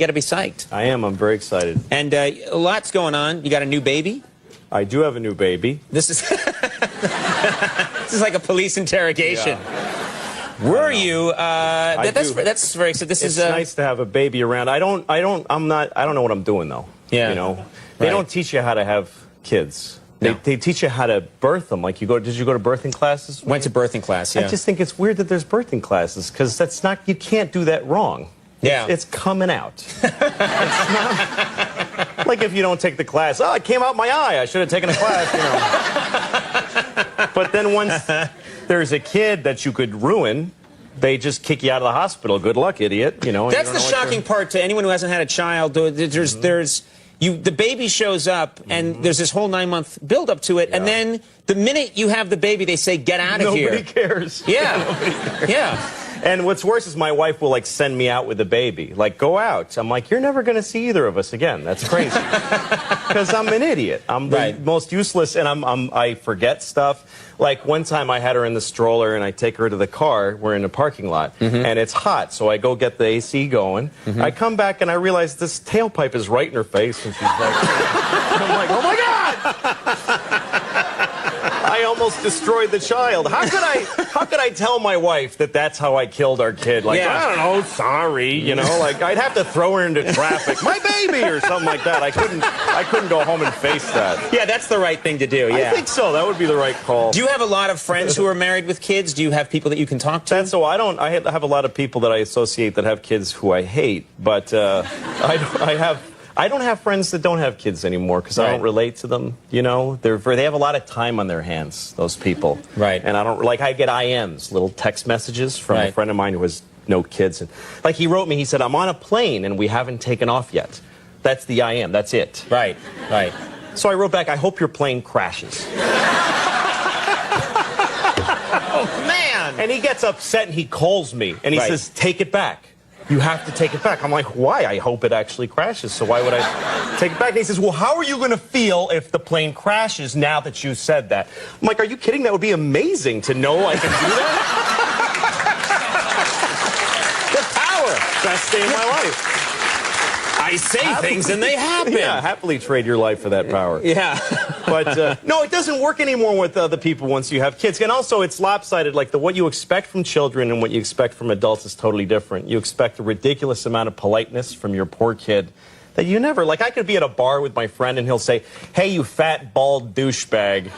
got to be psyched. I am. I'm very excited. And a lot's going on. You got a new baby? I do have a new baby. This is this is like a police interrogation. Yeah. Were you? That's very exciting. This it's is nice to have a baby around. I don't know what I'm doing though. Yeah. You know, they don't teach you how to have kids. No. They teach you how to birth them. Like did you go to birthing classes? Went to birthing class. Yeah. I just think it's weird that there's birthing classes because you can't do that wrong. Yeah. It's coming out. It's not like if you don't take the class. Oh, it came out my eye. I should have taken a class, you know. But then once there's a kid that you could ruin, they just kick you out of the hospital. Good luck, idiot. You know. That's the shocking part to anyone who hasn't had a child. The baby shows up, and there's this whole 9-month build-up to it, and then the minute you have the baby, they say, get out of here. Nobody cares. Yeah. Nobody cares. Yeah. And what's worse is my wife will, like, send me out with the baby. Like, go out. I'm like, you're never going to see either of us again. That's crazy. Because I'm an idiot. I'm the most useless, and I forget stuff. Like, one time I had her in the stroller, and I take her to the car. We're in a parking lot, and it's hot, so I go get the AC going. I come back, and I realize this tailpipe is right in her face, and she's like, I'm like, oh, my God! I almost destroyed the child. How could I tell my wife that that's how I killed our kid? Like, I don't know, sorry, you know, like I'd have to throw her into traffic, my baby, or something like that. I couldn't go home and face that. Yeah, that's the right thing to do. Yeah. I think so. That would be the right call. Do you have a lot of friends who are married with kids? Do you have people that you can talk to? That's so. I have a lot of people that I associate that have kids who I hate, but I don't have friends that don't have kids anymore because I don't relate to them. You know, they have a lot of time on their hands. Those people, right? And I get IMs, little text messages from a friend of mine who has no kids, and like he wrote me, he said, "I'm on a plane and we haven't taken off yet." That's the IM. That's it. Right. Right. So I wrote back, "I hope your plane crashes." Oh man! And he gets upset and he calls me and he says, "Take it back. You have to take it back." I'm like, why? I hope it actually crashes, so why would I take it back? And he says, well, how are you going to feel if the plane crashes now that you said that? I'm like, are you kidding? That would be amazing to know I can do that. The power. Best day of my life. I say things and they happen. Yeah, happily trade your life for that power. Yeah. But no, it doesn't work anymore with other people once you have kids. And also, it's lopsided. Like, what you expect from children and what you expect from adults is totally different. You expect a ridiculous amount of politeness from your poor kid that you never... Like, I could be at a bar with my friend and he'll say, hey, you fat, bald douchebag,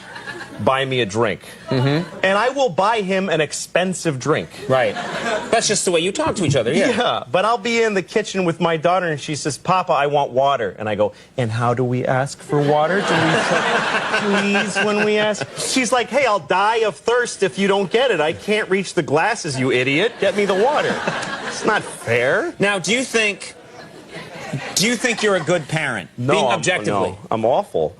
buy me a drink. And I will buy him an expensive drink. Right. That's just the way you talk to each other, yeah. Yeah, but I'll be in the kitchen with my daughter and she says, Papa, I want water. And I go, and how do we ask for water? Do we say please when we ask? She's like, hey, I'll die of thirst if you don't get it. I can't reach the glasses, you idiot. Get me the water. It's not fair. Now, do you think you're a good parent? No, being objectively. No, I'm awful.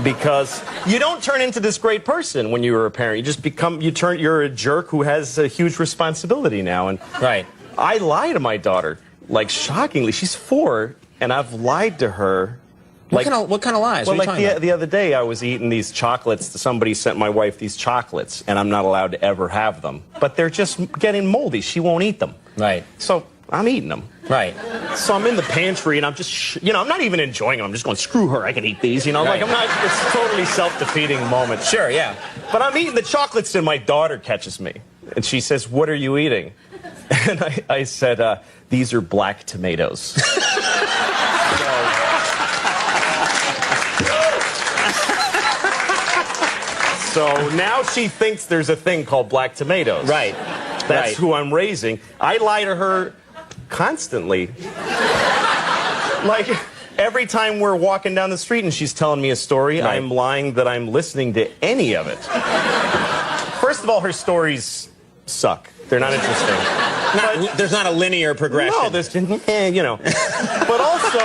Because you don't turn into this great person when you're a parent. You just you're a jerk who has a huge responsibility now. And I lie to my daughter, like, shockingly. She's 4, and I've lied to her. What kind of lies? Well, like the other day, I was eating these chocolates. Somebody sent my wife these chocolates, and I'm not allowed to ever have them. But they're just getting moldy. She won't eat them. Right. So I'm eating them. Right. So I'm in the pantry, and I'm just, I'm not even enjoying them. I'm just going, screw her, I can eat these, Like, I'm not, it's a totally self-defeating moment. Sure, yeah. But I'm eating the chocolates, and my daughter catches me. And she says, what are you eating? And I said, these are black tomatoes. So now she thinks there's a thing called black tomatoes. Right. That's who I'm raising. I lie to her constantly. Like, every time we're walking down the street and she's telling me a story, I'm lying that I'm listening to any of it. First of all, her stories suck. They're not interesting. There's not a linear progression. No, there's, But also,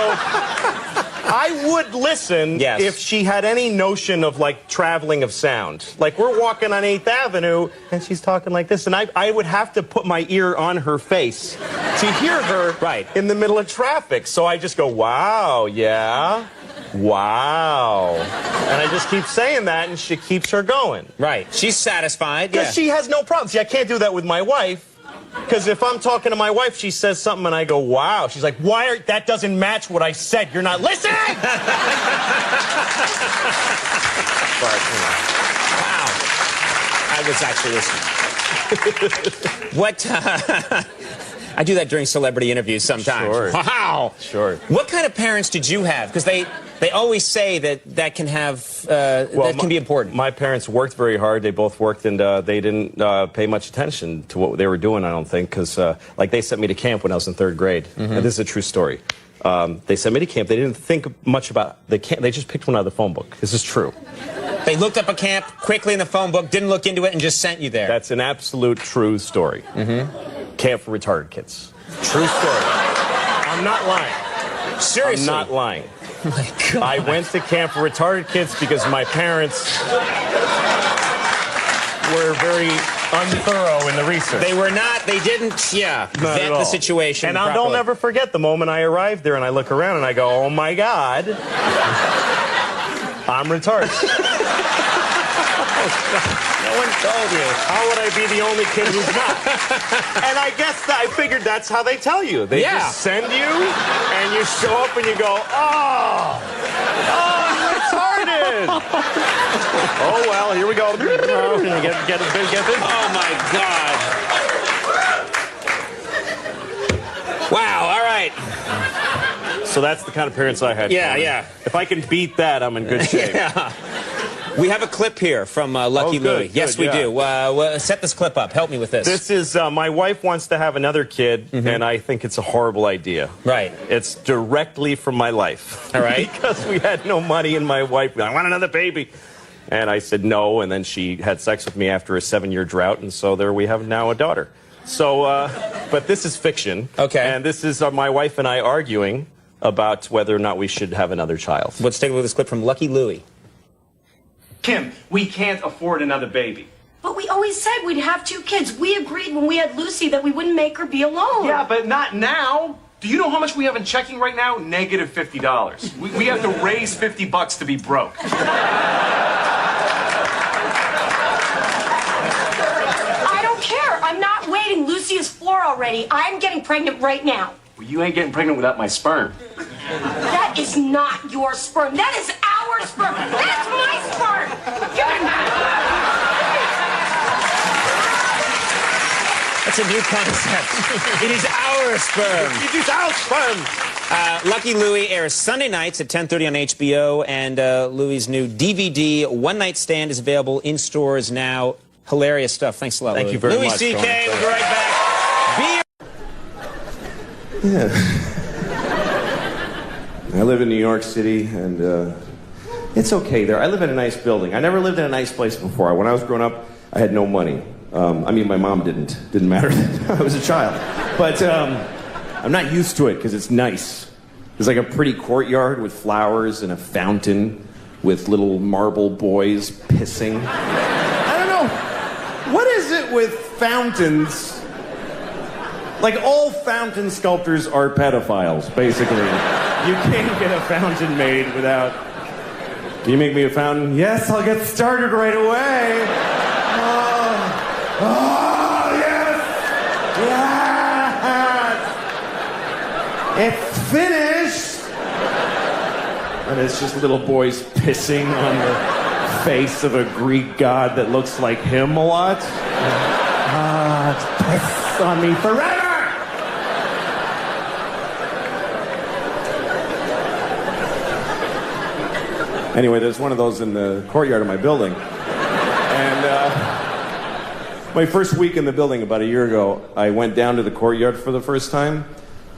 I would listen if she had any notion of, like, traveling of sound. Like, we're walking on 8th Avenue, and she's talking like this, and I would have to put my ear on her face to hear her in the middle of traffic. So I just go, wow, yeah, wow. And I just keep saying that, and she keeps her going. Right. She's satisfied. Because she has no problem. See, I can't do that with my wife. Because if I'm talking to my wife, she says something and I go, wow. She's like, that doesn't match what I said. You're not listening! But, Wow. I was actually listening. What? I do that during celebrity interviews sometimes. Sure. Wow. Sure. What kind of parents did you have? Because they always say that can have that can be important. My parents worked very hard. They both worked, and they didn't pay much attention to what they were doing, I don't think, because like they sent me to camp when I was in 3rd grade. Mm-hmm. And this is a true story. They sent me to camp. They didn't think much about the camp. They just picked one out of the phone book. This is true. They looked up a camp quickly in the phone book, didn't look into it, and just sent you there. That's an absolute true story. Mm-hmm. Camp for retarded kids. True story. I'm not lying. Seriously? I'm not lying. Oh my God. I went to camp for retarded kids because my parents were very unthorough in the research. They were not, they didn't, vet the situation And properly. I'll never forget the moment I arrived there and I look around and I go, oh my God, I'm retarded. No one told you. How would I be the only kid who's not? And I guess I figured that's how they tell you. They just send you, and you show up and you go, oh, I'm retarded. Oh, well, here we go. And you get this. Oh, my God. Wow, all right. So that's the kind of parents I had. Yeah. If I can beat that, I'm in good shape. Yeah. We have a clip here from Lucky Louie. Yes, we do. Set this clip up. Help me with this. This is, my wife wants to have another kid, and I think it's a horrible idea. Right. It's directly from my life. All right. Because we had no money, and my wife, I want another baby. And I said no, and then she had sex with me after a 7-year drought, and so there we have now a daughter. So, but this is fiction. Okay. And this is my wife and I arguing about whether or not we should have another child. Let's take a look at this clip from Lucky Louie. Kim, we can't afford another baby. But we always said we'd have 2 kids. We agreed when we had Lucy that we wouldn't make her be alone. Yeah, but not now. Do you know how much we have in checking right now? Negative $50. We have to raise $50 to be broke. I don't care. I'm not waiting. Lucy is 4 already. I'm getting pregnant right now. Well, you ain't getting pregnant without my sperm. That is not your sperm. That is our sperm. That's my sperm. Give it back. That's a new concept. It is our sperm. It is our sperm. Lucky Louie airs Sunday nights at 10:30 on HBO, and Louie's new DVD, One Night Stand, is available in stores now. Hilarious stuff. Thanks a lot, Thank Louie. you very Louis much. C.K. We'll be right back. Yeah. I live in New York City, and it's okay there. I live in a nice building. I never lived in a nice place before. When I was growing up, I had no money. I mean, my mom didn't. Didn't matter. I was a child. But I'm not used to it because it's nice. There's like a pretty courtyard with flowers and a fountain with little marble boys pissing. I don't know. What is it with fountains? Like, all fountain sculptors are pedophiles, basically. You can't get a fountain made without... Can you make me a fountain? Yes, I'll get started right away. Oh, yes! Yes! It's finished! And it's just little boys pissing on the face of a Greek god that looks like him a lot. It's piss on me forever! Anyway, there's one of those in the courtyard of my building. And my first week in the building about a year ago, I went down to the courtyard for the first time.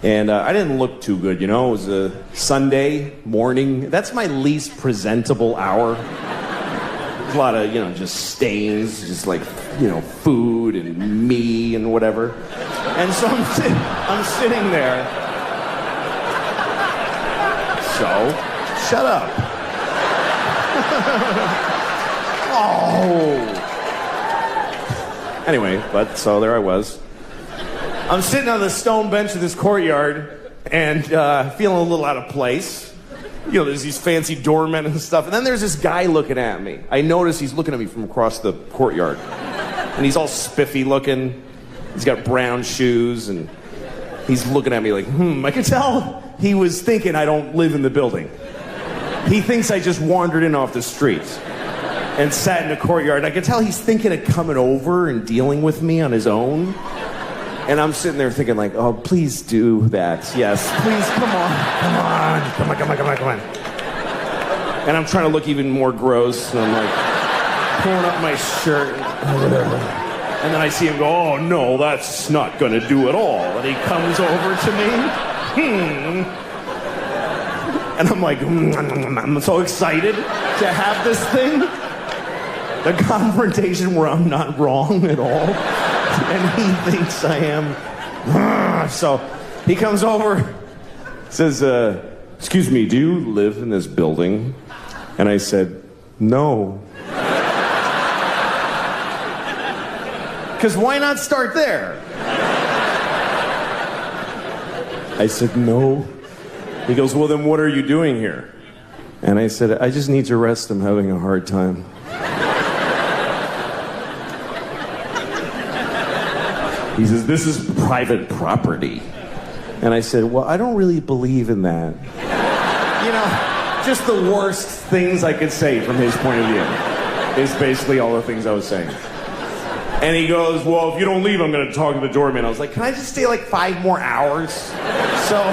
And I didn't look too good, you know. It was a Sunday morning. That's my least presentable hour. There's a lot of, you know, just stains, just like, you know, food and me and whatever. And so I'm sitting there. So, shut up. Oh. Anyway, but so there I was. I'm sitting on the stone bench of this courtyard and feeling a little out of place. You know, there's these fancy doormen and stuff. And then there's this guy looking at me. I notice he's looking at me from across the courtyard. And he's all spiffy looking. He's got brown shoes, and he's looking at me like, I could tell he was thinking I don't live in the building. He thinks I just wandered in off the street and sat in the courtyard. I could tell he's thinking of coming over and dealing with me on his own. And I'm sitting there thinking like, oh, please do that. Yes, please, come on. And I'm trying to look even more gross, and I'm like pulling up my shirt. And then I see him go, oh, no, that's not going to do at all. And he comes over to me. And I'm like, I'm so excited to have this thing. The confrontation where I'm not wrong at all. And he thinks I am. So he comes over, says, excuse me, do you live in this building? And I said, no. Because why not start there? I said, no. He goes, well, then what are you doing here? And I said, I just need to rest. I'm having a hard time. He says, this is private property. And I said, well, I don't really believe in that. You know, just the worst things I could say from his point of view is basically all the things I was saying. And he goes, well, if you don't leave, I'm going to talk to the doorman. I was like, can I just stay like 5 more hours? So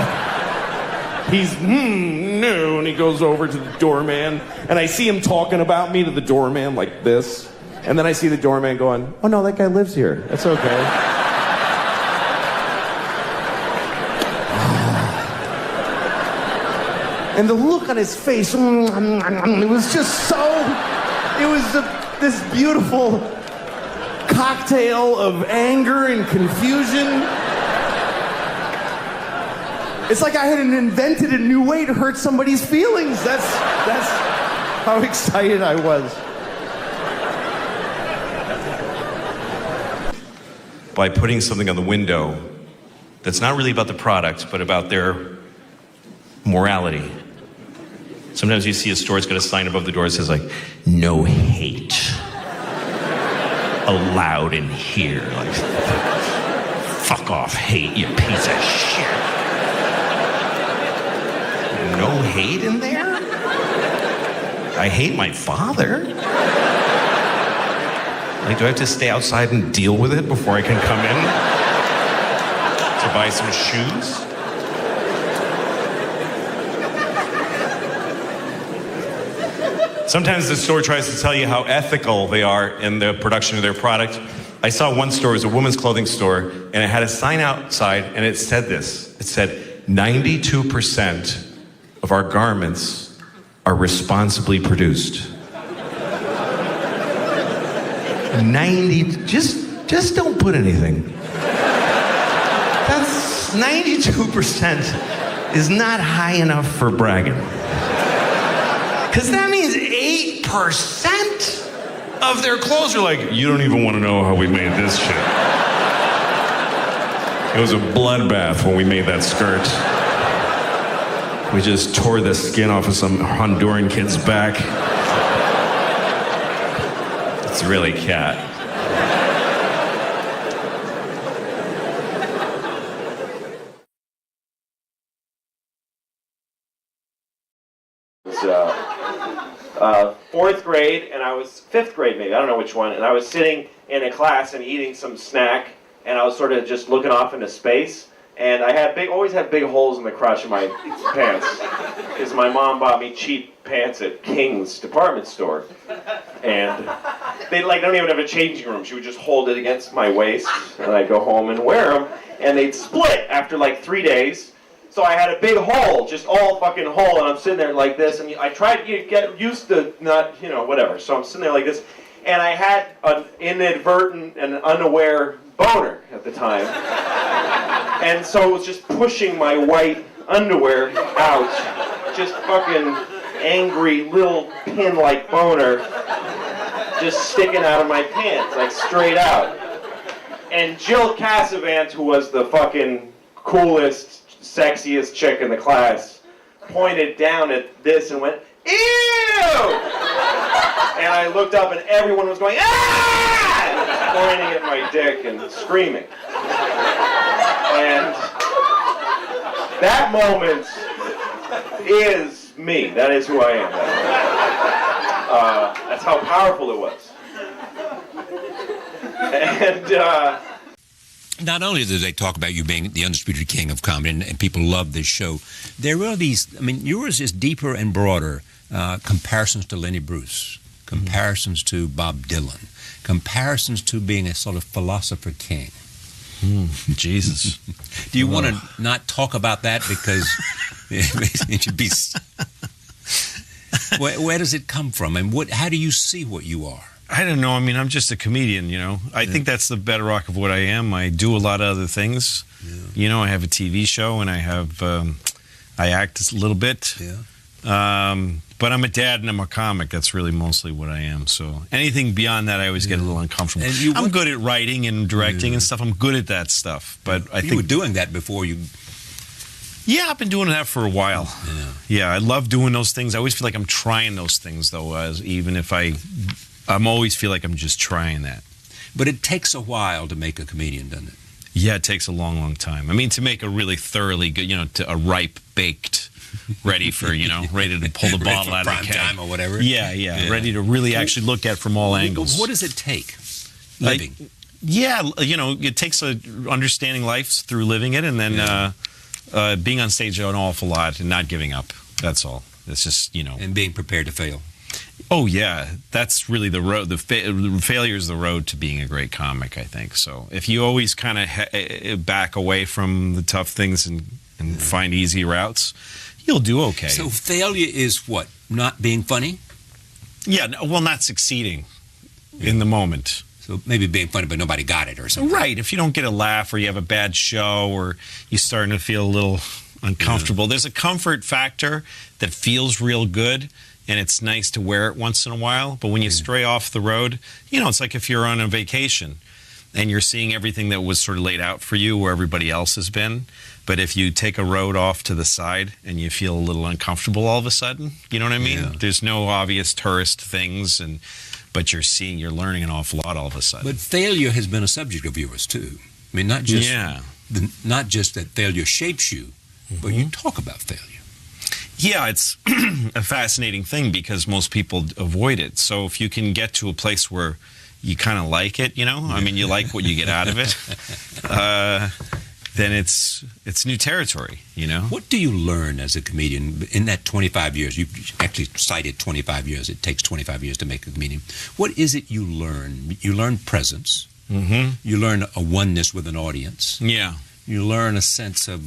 he's, no, and he goes over to the doorman. And I see him talking about me to the doorman like this. And then I see the doorman going, oh, no, that guy lives here. That's okay. And the look on his face, it was just so, it was this beautiful cocktail of anger and confusion. It's like I had invented a new way to hurt somebody's feelings. That's how excited I was. By putting something on the window that's not really about the product, but about their morality. Sometimes you see a store, it's got a sign above the door that says like, no hate allowed in here. Like, fuck off, hate, you piece of shit. No hate in there? I hate my father. Like, do I have to stay outside and deal with it before I can come in to buy some shoes? Sometimes the store tries to tell you how ethical they are in the production of their product. I saw one store, it was a women's clothing store, and it had a sign outside, and it said this. It said, 92% of our garments are responsibly produced. just don't put anything. That's 92% is not high enough for bragging. Because that means 8% of their clothes are like, you don't even want to know how we made this shit. It was a bloodbath when we made that skirt. We just tore the skin off of some Honduran kid's back. It's really cat. Fourth grade, and I was fifth grade maybe, I don't know which one, and I was sitting in a class and eating some snack, and I was sort of just looking off into space, and I had always had big holes in the crotch of my pants, because my mom bought me cheap pants at King's department store, and they don't even have a changing room. She would just hold it against my waist, and I'd go home and wear them, and they'd split after like 3 days. So I had a big hole, just all fucking hole, and I'm sitting there like this, and I tried to get used to not, whatever. So I'm sitting there like this, and I had an inadvertent and unaware boner at the time. And so it was just pushing my white underwear out, just fucking angry little pin-like boner, just sticking out of my pants, like straight out. And Jill Cassavant, who was the fucking coolest, sexiest chick in the class, pointed down at this and went, ew! And I looked up and everyone was going, ah! pointing at my dick and screaming. And that moment is me. That is who I am. That's how powerful it was. And not only do they talk about you being the undisputed king of comedy, and people love this show, there are these, I mean, yours is deeper and broader. Comparisons to Lenny Bruce, comparisons to Bob Dylan, comparisons to being a sort of philosopher king. Jesus. Do you want to not talk about that because it should be... Where does it come from, and how do you see what you are? I don't know. I mean, I'm just a comedian, you know. I think that's the bedrock of what I am. I do a lot of other things. Yeah. You know, I have a TV show, and I have, I act a little bit. Yeah. But I'm a dad and I'm a comic. That's really mostly what I am. So anything beyond that, I always get a little uncomfortable. I'm good at writing and directing and stuff. I'm good at that stuff. But I think you were doing that before you... Yeah, I've been doing that for a while. Yeah, I love doing those things. I always feel like I'm trying those things, though, even if I'm always feel like I'm just trying that. But it takes a while to make a comedian, doesn't it? Yeah, it takes a long, long time. I mean, to make a really thoroughly good, you know, a ripe, baked, ready for, you know, ready to pull the bottle out of the can. Time or whatever. Yeah, ready to really actually look at from all angles. What does it take? Living. Yeah, you know, it takes understanding life through living it, and then being on stage an awful lot and not giving up. That's all. It's just, you know. And being prepared to fail. Oh, yeah. That's really the road. The failure is the road to being a great comic, I think. So if you always kind of back away from the tough things and find easy routes, you'll do okay. So failure is what? Not being funny? Yeah, well, not succeeding in the moment. So maybe being funny, but nobody got it or something. Right. If you don't get a laugh, or you have a bad show, or you're starting to feel a little uncomfortable, there's a comfort factor that feels real good, and it's nice to wear it once in a while. But when you stray off the road, you know, it's like if you're on a vacation and you're seeing everything that was sort of laid out for you where everybody else has been. But if you take a road off to the side and you feel a little uncomfortable all of a sudden, you know what I mean? Yeah. There's no obvious tourist things, but you're learning an awful lot all of a sudden. But failure has been a subject of yours too. I mean, not just that failure shapes you, but you talk about failure. Yeah, it's a fascinating thing because most people avoid it. So if you can get to a place where you kind of like it, you know, I mean, you like what you get out of it, then it's new territory, you know. What do you learn as a comedian in that 25 years? You actually cited 25 years. It takes 25 years to make a comedian. What is it you learn? You learn presence. You learn a oneness with an audience. Yeah. You learn a sense of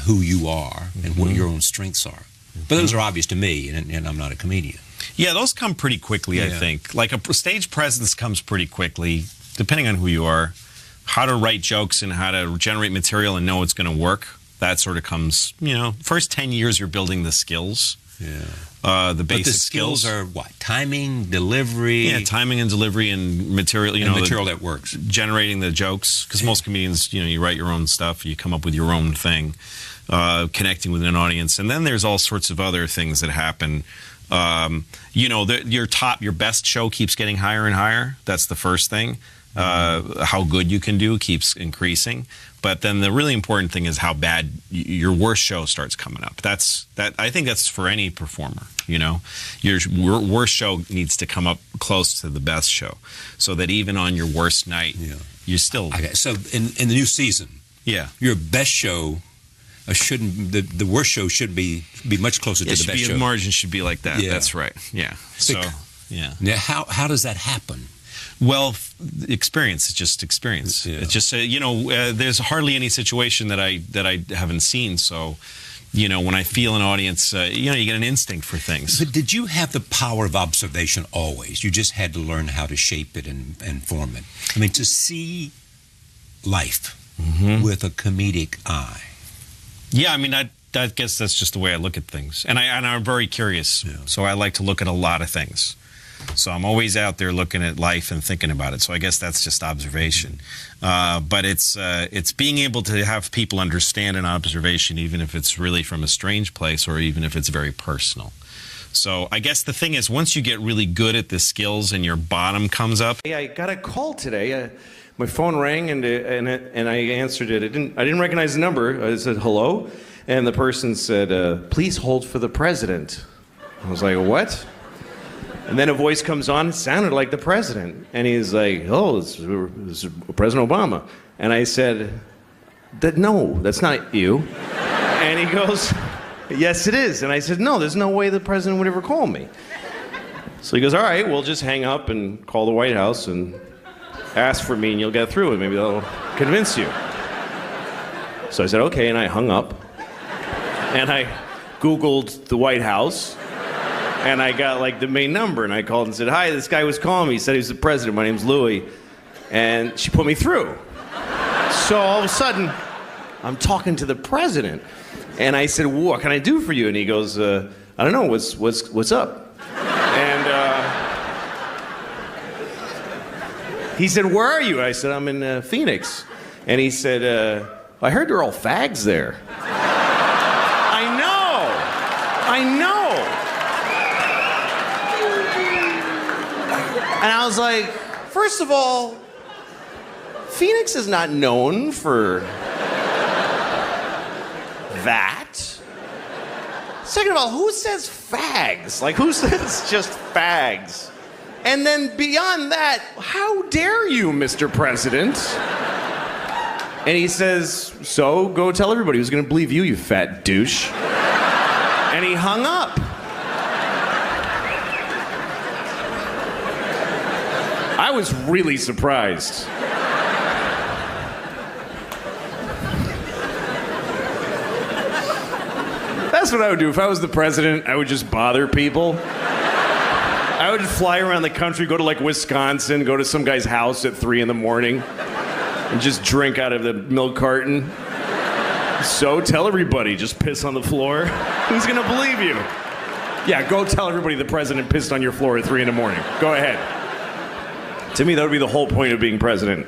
who you are and what your own strengths are. But those are obvious to me, and I'm not a comedian. Yeah, those come pretty quickly, I think. Like a stage presence comes pretty quickly, depending on who you are. How to write jokes and how to generate material and know it's going to work, that sort of comes, you know, first 10 years you're building the skills. Yeah. The basic but the skills are what? Timing, delivery? Yeah, timing and delivery and material, you know. Material that works. Generating the jokes, because most comedians, you know, you write your own stuff, you come up with your own thing, connecting with an audience. And then there's all sorts of other things that happen. You know, your best show keeps getting higher and higher. That's the first thing. How good you can do keeps increasing, but then the really important thing is how bad your worst show starts coming up. I think that's for any performer. You know, your worst show needs to come up close to the best show, so that even on your worst night, you're still. Okay, so in the new season, your best show shouldn't the worst show should be much closer to the best show. The margin should be like that. Yeah. That's right. Yeah. So Now, how does that happen? Well, experience. It's just experience. Yeah. It's just you know, there's hardly any situation that I haven't seen. So, you know, when I feel an audience, you know, you get an instinct for things. But did you have the power of observation always? You just had to learn how to shape it and form it. I mean, to see life with a comedic eye. Yeah, I mean, I guess that's just the way I look at things, and I'm very curious. Yeah. So I like to look at a lot of things. So I'm always out there looking at life and thinking about it. So I guess that's just observation. But it's being able to have people understand an observation, even if it's really from a strange place or even if it's very personal. So I guess the thing is, once you get really good at the skills and your bottom comes up. Hey, I got a call today. My phone rang and I answered it. I didn't recognize the number. I said hello, and the person said, "Please hold for the president." I was like, "What?" And then a voice comes on. It sounded like the president, and he's like, "Oh, it's President Obama." And I said, "No, that's not you." And he goes, "Yes, it is." And I said, "No, there's no way the president would ever call me." So he goes, "All right, we'll just hang up and call the White House and ask for me and you'll get through and maybe they'll convince you." So I said, "Okay," and I hung up. And I Googled the White House and I got like the main number and I called and said, "Hi, this guy was calling me. He said he was the president. My name's Louis." And she put me through. So all of a sudden, I'm talking to the president. And I said, "What can I do for you?" And he goes, "I don't know, what's up?" And he said, "Where are you?" I said, "I'm in Phoenix." And he said, "I heard they're all fags there." I know. And I was like, first of all, Phoenix is not known for that. Second of all, who says fags? Like, who says just fags? And then beyond that, how dare you, Mr. President? And he says, "So, go tell everybody who's gonna believe you, you fat douche." And he hung up. I was really surprised. That's what I would do. If I was the president, I would just bother people. I would fly around the country, go to like Wisconsin, go to some guy's house at 3 in the morning, and just drink out of the milk carton. So tell everybody, just piss on the floor. Who's gonna believe you? Yeah, go tell everybody the president pissed on your floor at 3 in the morning. Go ahead. To me, that would be the whole point of being president.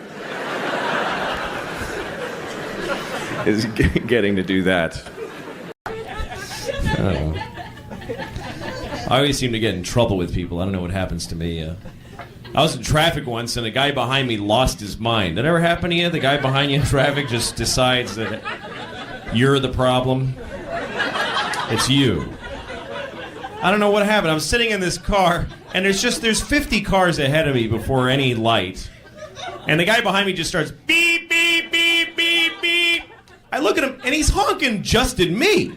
Is getting to do that. I don't know. I always seem to get in trouble with people. I don't know what happens to me. I was in traffic once, and a guy behind me lost his mind. That ever happen to you? The guy behind you in traffic just decides that you're the problem. It's you. I don't know what happened. I'm sitting in this car, and there's 50 cars ahead of me before any light. And the guy behind me just starts beep, beep, beep, beep, beep. I look at him, and he's honking just at me.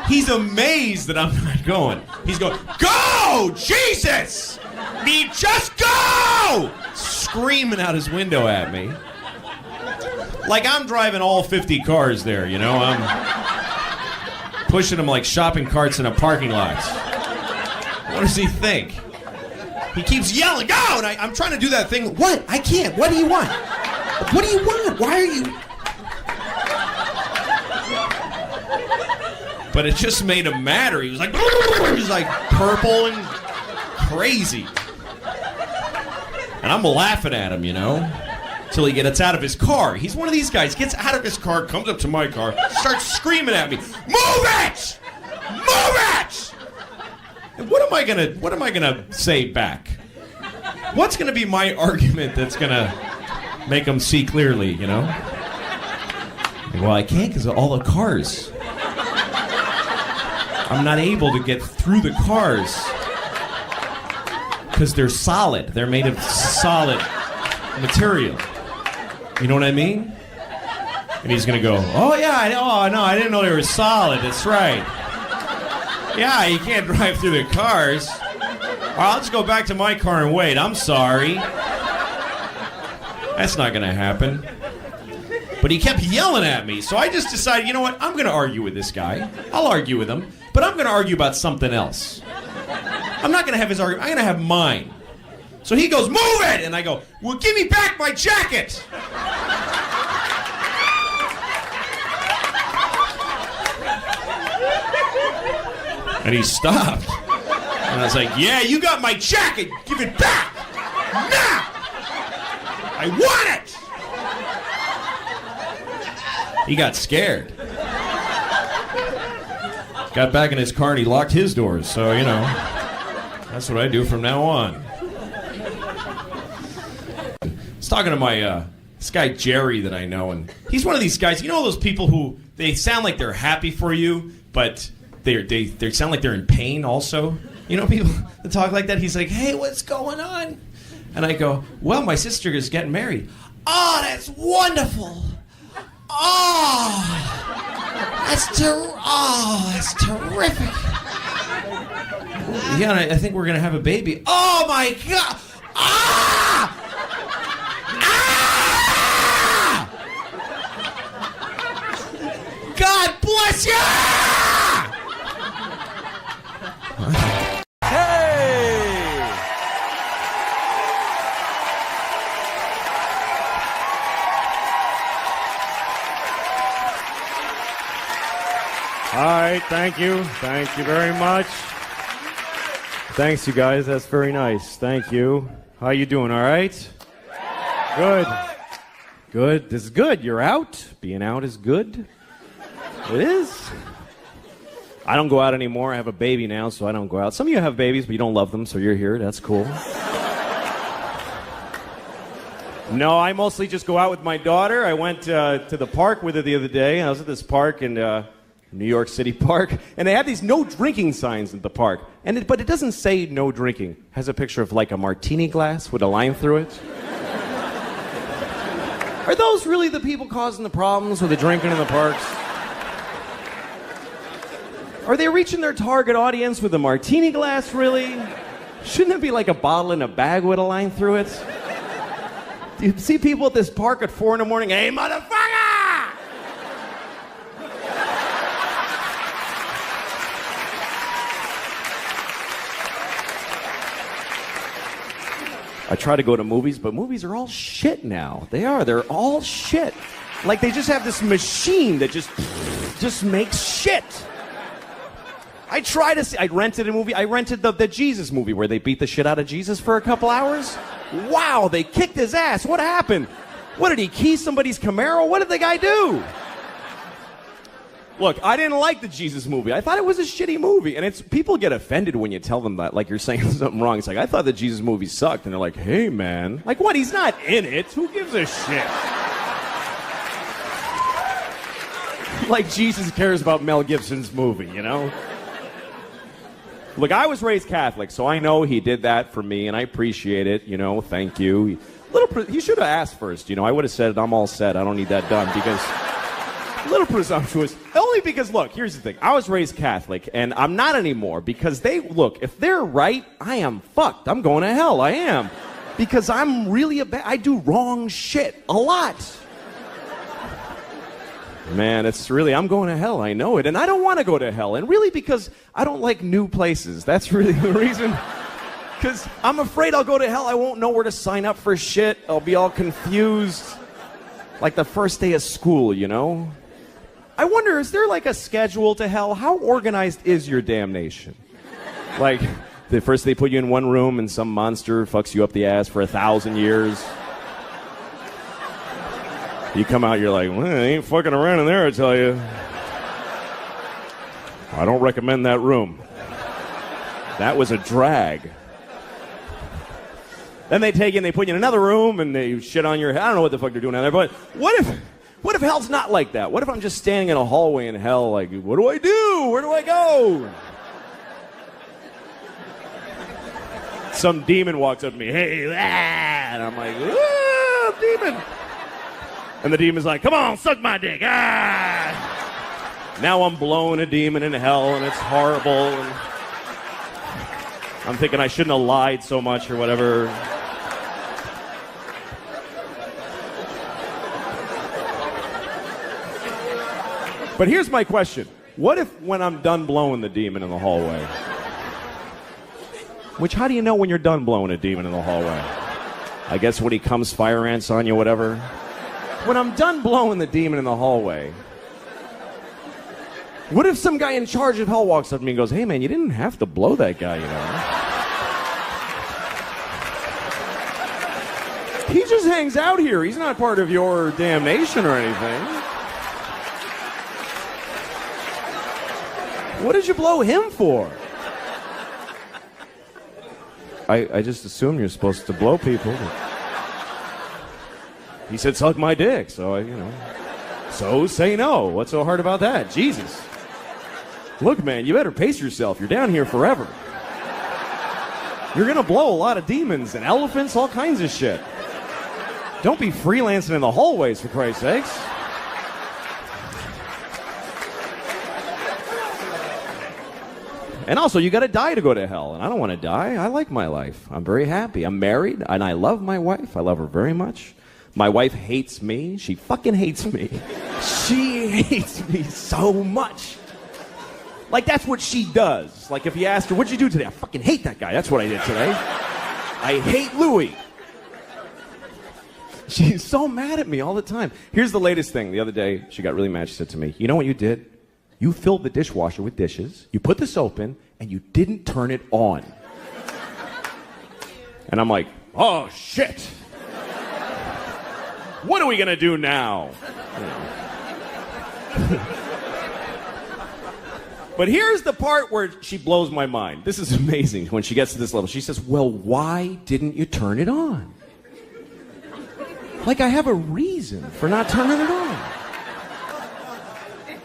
He's amazed that I'm not going. He's going, "Go! Jesus! Just go!" Screaming out his window at me. Like I'm driving all 50 cars there, you know? I'm pushing them like shopping carts in a parking lot. What does he think? He keeps yelling, "Go!" And I'm trying to do that thing. "What? I can't. What do you want? What do you want? Why are you..." But it just made him madder. He was like purple and crazy. And I'm laughing at him, you know, till he gets out of his car. He's one of these guys, gets out of his car, comes up to my car, starts screaming at me, "Move it! Move it!" And what am I gonna say back? What's gonna be my argument that's gonna make him see clearly, you know? Well, I can't because of all the cars. I'm not able to get through the cars because they're solid. They're made of solid material. You know what I mean? And he's gonna go, "Oh yeah, I know. Oh, no, I didn't know they were solid. That's right. Yeah, you can't drive through the cars. I'll just go back to my car and wait. I'm sorry." That's not gonna happen. But he kept yelling at me, so I just decided, you know what? I'm gonna argue with this guy. I'll argue with him, but I'm gonna argue about something else. I'm not gonna have his argument. I'm gonna have mine. So he goes, "Move it!" And I go, "Well, give me back my jacket!" And he stopped. And I was like, "Yeah, you got my jacket! Give it back! Now! I want it!" He got scared. Got back in his car and he locked his doors. So, you know, that's what I do from now on. I was talking to my this guy Jerry that I know, and he's one of these guys. You know those people who they sound like they're happy for you, but they sound like they're in pain also. You know people that talk like that. He's like, "Hey, what's going on?" And I go, "Well, my sister is getting married." "Oh, that's wonderful. Oh, that's terrific. Yeah, and I think we're gonna have a baby. Oh my God! Ah! Ah! God bless you!" All right, thank you. Thank you very much. Thanks, you guys. That's very nice. Thank you. How you doing, all right? Good. Good. This is good. You're out. Being out is good. It is. I don't go out anymore. I have a baby now, so I don't go out. Some of you have babies, but you don't love them, so you're here. That's cool. No, I mostly just go out with my daughter. I went to the park with her the other day. I was at this park in New York City Park, and they had these no drinking signs at the park. But it doesn't say no drinking. It has a picture of like a martini glass with a line through it. Are those really the people causing the problems with the drinking in the parks? Are they reaching their target audience with a martini glass, really? Shouldn't it be like a bottle in a bag with a line through it? Do you see people at this park at 4 a.m? Hey, motherfucker! I try to go to movies, but movies are all shit now. They are. They're all shit. Like they just have this machine that just makes shit. I rented a movie. I rented the Jesus movie where they beat the shit out of Jesus for a couple hours. Wow, they kicked his ass. What happened? What, did he key somebody's Camaro? What did the guy do? Look, I didn't like the Jesus movie. I thought it was a shitty movie. And people get offended when you tell them that, like you're saying something wrong. It's like, I thought the Jesus movie sucked. And they're like, hey, man. Like, what? He's not in it. Who gives a shit? Like Jesus cares about Mel Gibson's movie, you know? Look, I was raised Catholic, so I know he did that for me, and I appreciate it, you know, thank you. He should have asked first, you know. I would have said, I'm all set, I don't need that done, because a little presumptuous. Only because, look, here's the thing. I was raised Catholic, and I'm not anymore, because if they're right, I am fucked. I'm going to hell, I am. Because I'm really I do wrong shit a lot. Man, I'm going to hell, I know it. And I don't want to go to hell. And really because I don't like new places. That's really the reason. Because I'm afraid I'll go to hell. I won't know where to sign up for shit. I'll be all confused. Like the first day of school, you know? I wonder, is there like a schedule to hell? How organized is your damnation? Like, the first they put you in one room and some monster fucks you up the ass for 1,000 years. You come out, you're like, well, I ain't fucking around in there, I tell you. I don't recommend that room. That was a drag. Then they take you and they put you in another room and they shit on your head. I don't know what the fuck they're doing down there, but what if hell's not like that? What if I'm just standing in a hallway in hell, like, what do I do? Where do I go? Some demon walks up to me, hey, and I'm like, ah, demon. And the demon's like, come on, suck my dick. Ah! Now I'm blowing a demon in hell, and it's horrible. And I'm thinking I shouldn't have lied so much or whatever. But here's my question. What if when I'm done blowing the demon in the hallway? How do you know when you're done blowing a demon in the hallway? I guess when he comes fire ants on you, whatever. When I'm done blowing the demon in the hallway, what if some guy in charge of hell walks up to me and goes, hey man, you didn't have to blow that guy, you know? He just hangs out here. He's not part of your damnation or anything. What did you blow him for? I just assumed you're supposed to blow people. He said, suck my dick, so So say no. What's so hard about that? Jesus. Look, man, you better pace yourself. You're down here forever. You're gonna blow a lot of demons and elephants, all kinds of shit. Don't be freelancing in the hallways, for Christ's sakes. And also, you gotta die to go to hell, and I don't want to die. I like my life. I'm very happy. I'm married, and I love my wife. I love her very much. My wife hates me. She fucking hates me. She hates me so much. Like, that's what she does. Like, if you asked her, what'd you do today? I fucking hate that guy. That's what I did today. I hate Louis. She's so mad at me all the time. Here's the latest thing. The other day, she got really mad. She said to me, you know what you did? You filled the dishwasher with dishes, you put the soap in, and you didn't turn it on. And I'm like, oh, shit. What are we going to do now? But here's the part where she blows my mind. This is amazing when she gets to this level. She says, well, why didn't you turn it on? Like I have a reason for not turning it on.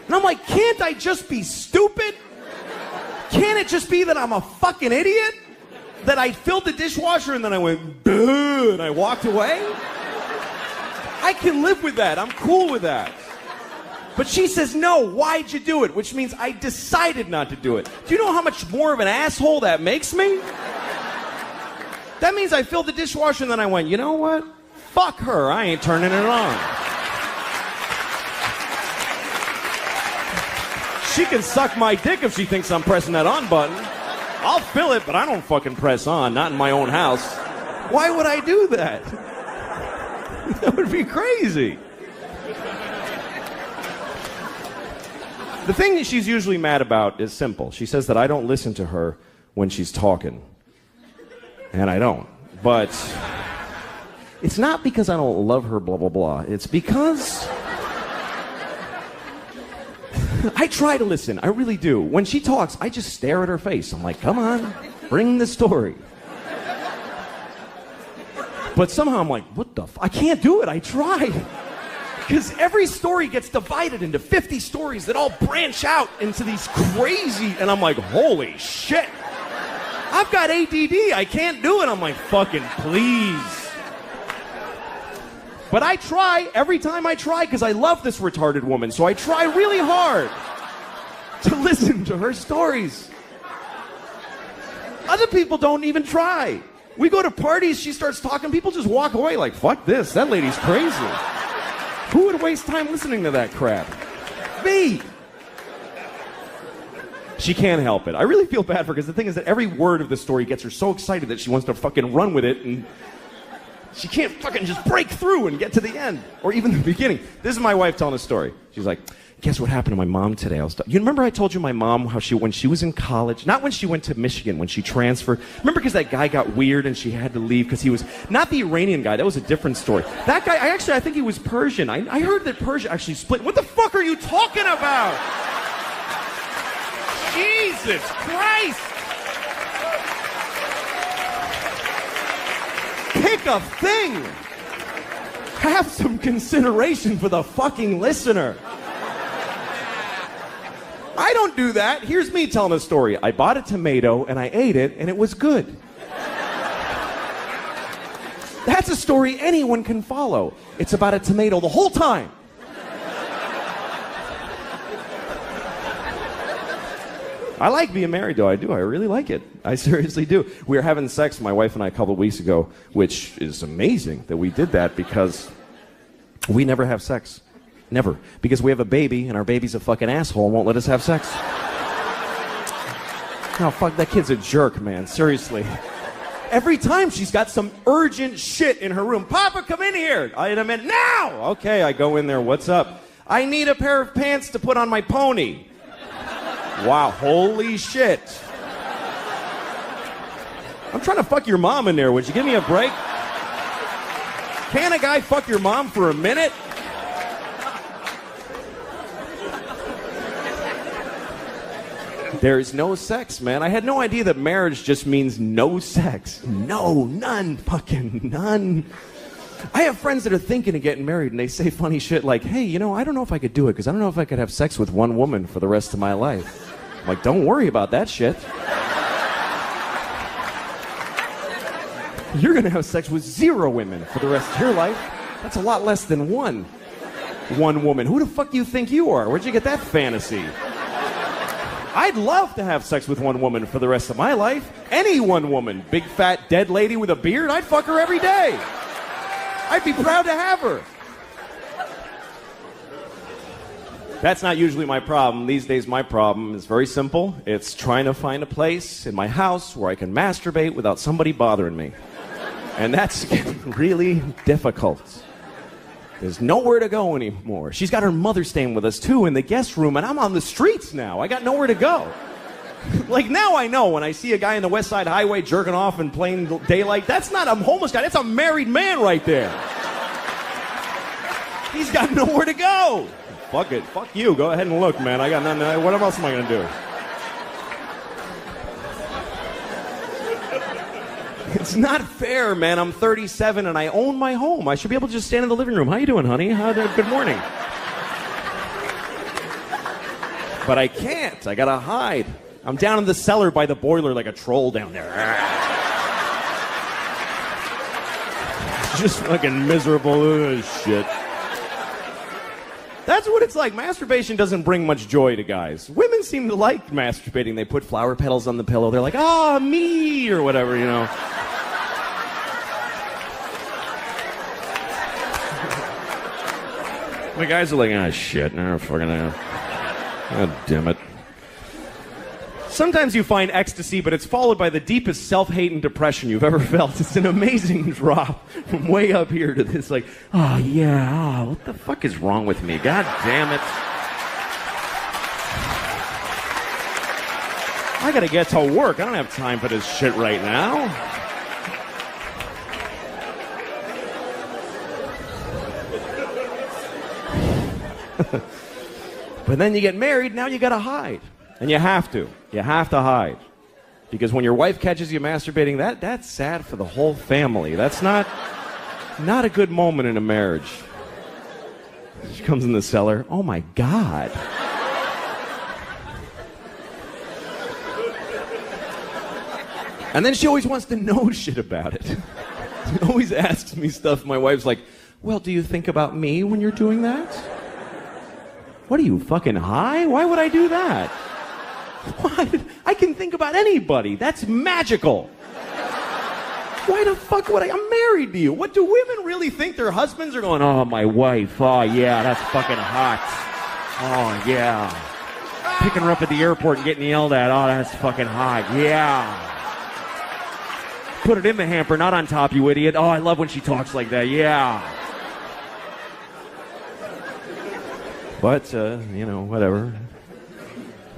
And I'm like, can't I just be stupid? Can't it just be that I'm a fucking idiot? That I filled the dishwasher and then I went, duh, and I walked away? I can live with that. I'm cool with that. But she says, no, why'd you do it? Which means I decided not to do it. Do you know how much more of an asshole that makes me? That means I filled the dishwasher and then I went, you know what? Fuck her. I ain't turning it on. She can suck my dick if she thinks I'm pressing that on button. I'll fill it, but I don't fucking press on. Not in my own house. Why would I do that? That would be crazy. The thing that she's usually mad about is simple. She says that I don't listen to her when she's talking. And I don't. But it's not because I don't love her, blah, blah, blah. It's because I try to listen. I really do. When she talks, I just stare at her face. I'm like, come on, bring the story. But somehow I'm like, what the I can't do it. I tried. Because every story gets divided into 50 stories that all branch out into these crazy... And I'm like, holy shit. I've got ADD. I can't do it. I'm like, fucking please. But I try every time I try because I love this retarded woman. So I try really hard to listen to her stories. Other people don't even try. We go to parties, she starts talking, people just walk away like, fuck this, that lady's crazy. Who would waste time listening to that crap? Me. She can't help it. I really feel bad for her because the thing is that every word of the story gets her so excited that she wants to fucking run with it and she can't fucking just break through and get to the end or even the beginning. This is my wife telling a story. She's like, guess what happened to my mom today? You remember I told you my mom how when she was in college, not when she went to Michigan, when she transferred. Remember because that guy got weird and she had to leave because he was not the Iranian guy. That was a different story. That guy, I think he was Persian. I heard that Persia actually split. What the fuck are you talking about? Jesus Christ. Pick a thing. Have some consideration for the fucking listener. I don't do that. Here's me telling a story. I bought a tomato and I ate it and it was good. That's a story anyone can follow. It's about a tomato the whole time. I like being married, though. I do. I really like it. I seriously do. We were having sex, my wife and I, a couple of weeks ago, which is amazing that we did that because we never have sex. Never. Because we have a baby, and our baby's a fucking asshole and won't let us have sex. No, fuck, that kid's a jerk, man. Seriously. Every time she's got some urgent shit in her room. Papa, come in here. In a minute. Now! Okay, I go in there. What's up? I need a pair of pants to put on my pony. Wow, holy shit. I'm trying to fuck your mom in there. Would you give me a break? Can a guy fuck your mom for a minute? There's no sex, man. I had no idea that marriage just means no sex. No, none, fucking none. I have friends that are thinking of getting married, and they say funny shit like, hey, you know, I don't know if I could do it, because I don't know if I could have sex with one woman for the rest of my life. I'm like, don't worry about that shit. You're going to have sex with 0 women for the rest of your life. That's a lot less than one woman. Who the fuck do you think you are? Where'd you get that fantasy? I'd love to have sex with one woman for the rest of my life. Any one woman. Big, fat, dead lady with a beard, I'd fuck her every day. I'd be proud to have her. That's not usually my problem. These days, my problem is very simple. It's trying to find a place in my house where I can masturbate without somebody bothering me. And that's getting really difficult. There's nowhere to go anymore. She's got her mother staying with us, too, in the guest room, and I'm on the streets now. I got nowhere to go. Like, now I know when I see a guy in the West Side Highway jerking off in plain daylight, that's not a homeless guy. That's a married man right there. He's got nowhere to go. Fuck it. Fuck you. Go ahead and look, man. I got nothing. What else am I going to do? It's not fair, man. I'm 37 and I own my home. I should be able to just stand in the living room. How you doing, honey? Good morning. But I can't. I gotta hide. I'm down in the cellar by the boiler like a troll down there. Just fucking miserable shit. That's what it's like. Masturbation doesn't bring much joy to guys. Women seem to like masturbating. They put flower petals on the pillow. They're like, ah, me, or whatever, you know. The guys are like, ah, shit, no, fucking, God damn it. Sometimes you find ecstasy, but it's followed by the deepest self-hate and depression you've ever felt. It's an amazing drop from way up here to this, like, oh, yeah, oh, what the fuck is wrong with me? God damn it. I gotta get to work. I don't have time for this shit right now. But then you get married, now you gotta hide. And you have to. You have to hide. Because when your wife catches you masturbating, that's sad for the whole family. That's not a good moment in a marriage. She comes in the cellar. Oh my God. And then she always wants to know shit about it. She always asks me stuff. My wife's like, well, do you think about me when you're doing that? What are you, fucking high? Why would I do that? What? I can think about anybody. That's magical. Why the fuck would I? I'm married to you. What do women really think their husbands are going, oh, my wife. Oh, yeah, that's fucking hot. Oh, yeah. Picking her up at the airport and getting yelled at. Oh, that's fucking hot. Yeah. Put it in the hamper, not on top, you idiot. Oh, I love when she talks like that. Yeah. But, you know, whatever.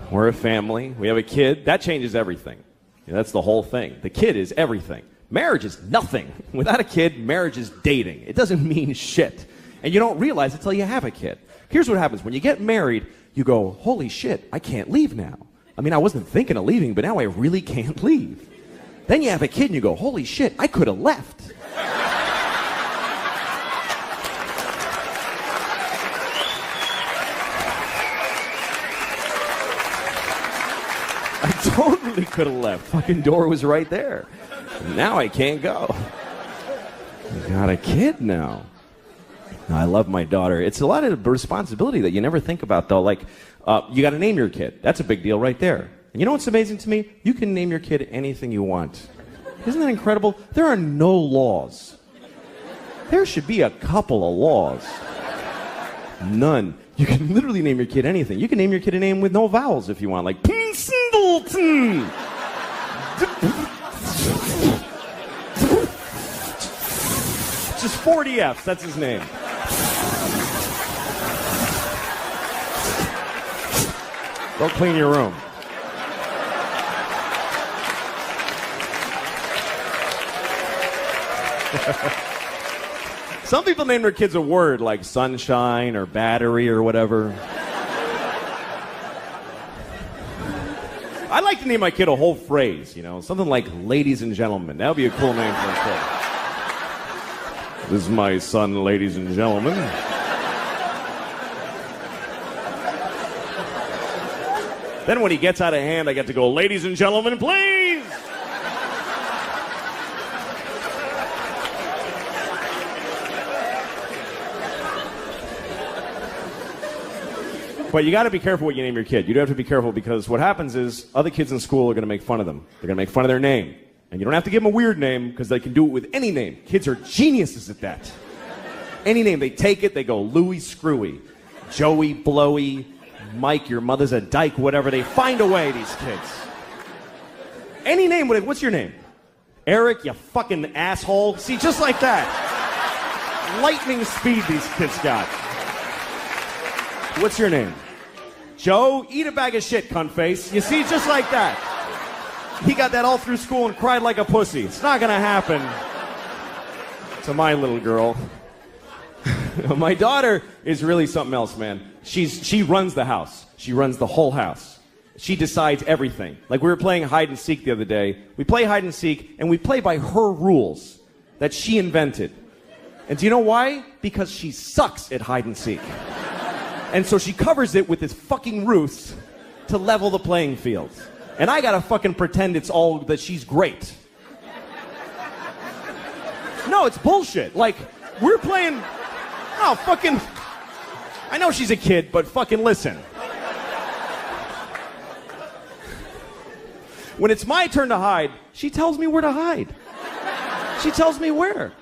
We're a family. We have a kid. That changes everything. Yeah, that's the whole thing. The kid is everything. Marriage is nothing. Without a kid, marriage is dating. It doesn't mean shit. And you don't realize it until you have a kid. Here's what happens. When you get married, you go, holy shit, I can't leave now. I mean, I wasn't thinking of leaving, but now I really can't leave. Then you have a kid and you go, holy shit, I could have left. I totally could have left. Fucking door was right there. Now I can't go. I got a kid now. I love my daughter. It's a lot of responsibility that you never think about, though. Like, you got to name your kid. That's a big deal right there. And you know what's amazing to me? You can name your kid anything you want. Isn't that incredible? There are no laws. There should be a couple of laws. None. You can literally name your kid anything. You can name your kid a name with no vowels if you want, like Singleton. Just 40 F's, that's his name. Go clean your room. Some people name their kids a word like sunshine or battery or whatever. I'd like to name my kid a whole phrase, you know, something like ladies and gentlemen. That would be a cool name for a kid. This is my son, ladies and gentlemen. Then when he gets out of hand, I get to go, ladies and gentlemen, please! But you got to be careful what you name your kid. You do have to be careful because what happens is other kids in school are going to make fun of them. They're going to make fun of their name. And you don't have to give them a weird name because they can do it with any name. Kids are geniuses at that. Any name, they take it, they go Louis Screwy, Joey Blowy, Mike, your mother's a dyke, whatever. They find a way, these kids. Any name, what's your name? Eric, you fucking asshole. See, just like that. Lightning speed these kids got. What's your name? Joe, eat a bag of shit, cunt face. You see, just like that. He got that all through school and cried like a pussy. It's not gonna happen to my little girl. My daughter is really something else, man. She runs the house. She runs the whole house. She decides everything. Like we were playing hide and seek the other day. We play hide and seek, and we play by her rules that she invented. And do you know why? Because she sucks at hide and seek. And so she covers it with this fucking ruse to level the playing field. And I gotta fucking pretend it's all that she's great. No, it's bullshit. Like, we're playing... Oh, fucking... I know she's a kid, but fucking listen. When it's my turn to hide, she tells me where to hide. She tells me where.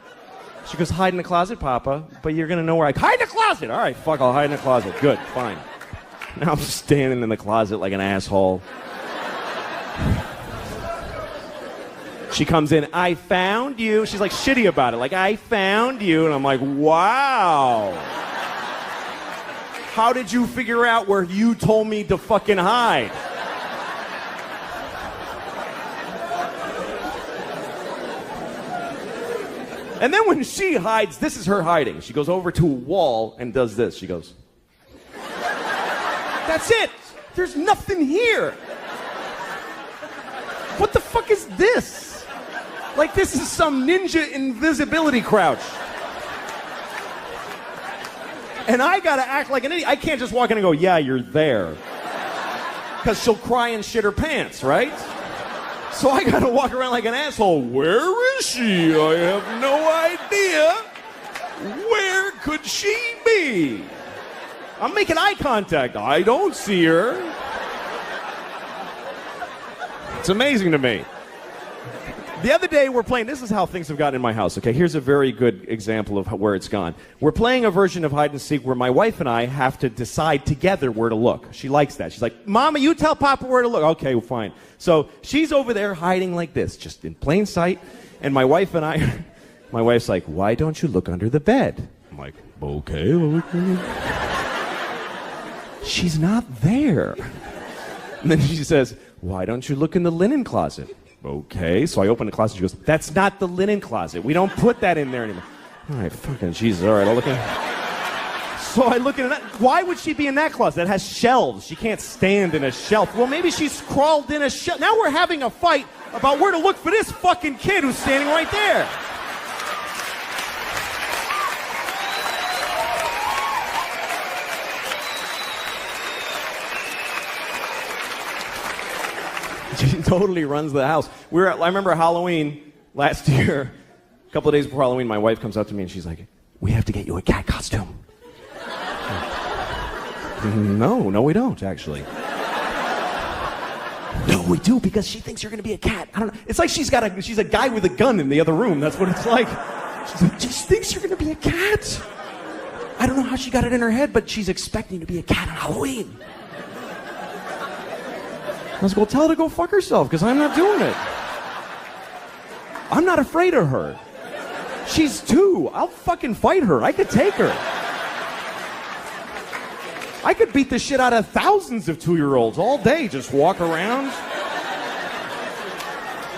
She goes, hide in the closet, Papa, but you're going to know where I... Hide in the closet! All right, fuck, I'll hide in the closet. Good, fine. Now I'm standing in the closet like an asshole. She comes in, I found you. She's like shitty about it. Like, I found you. And I'm like, wow. How did you figure out where you told me to fucking hide? And then when she hides, this is her hiding. She goes over to a wall and does this. She goes, that's it. There's nothing here. What the fuck is this? Like this is some ninja invisibility crouch. And I gotta act like an idiot. I can't just walk in and go, yeah, you're there. Because she'll cry and shit her pants, right? So I gotta walk around like an asshole. Where is she? I have no idea. Where could she be? I'm making eye contact. I don't see her. It's amazing to me. The other day we're playing, this is how things have gotten in my house, okay? Here's a very good example of where it's gone. We're playing a version of hide and seek where my wife and I have to decide together where to look. She likes that. She's like, Mama, you tell Papa where to look. Okay, well, fine. So she's over there hiding like this, just in plain sight. And my wife and I, my wife's like, why don't you look under the bed? I'm like, okay. She's not there. And then she says, why don't you look in the linen closet? Okay, so I open the closet. She goes, that's not the linen closet. We don't put that in there anymore. All right, fucking Jesus. All right, I'll look in. So I look in that. Why would she be in that closet? That has shelves. She can't stand in a shelf. Well, maybe she's crawled in a shelf. Now we're having a fight about where to look for this fucking kid who's standing right there. She totally runs the house. I remember Halloween last year, a couple of days before Halloween, my wife comes up to me and she's like, we have to get you a cat costume. No, we don't, actually. No, we do, because she thinks you're going to be a cat. I don't know. It's like she's a guy with a gun in the other room. That's what it's like. She's like, she thinks you're going to be a cat. I don't know how she got it in her head, but she's expecting to be a cat on Halloween. I was like, well, tell her to go fuck herself, because I'm not doing it. I'm not afraid of her. She's 2. I'll fucking fight her. I could take her. I could beat the shit out of thousands of 2-year-olds all day, just walk around.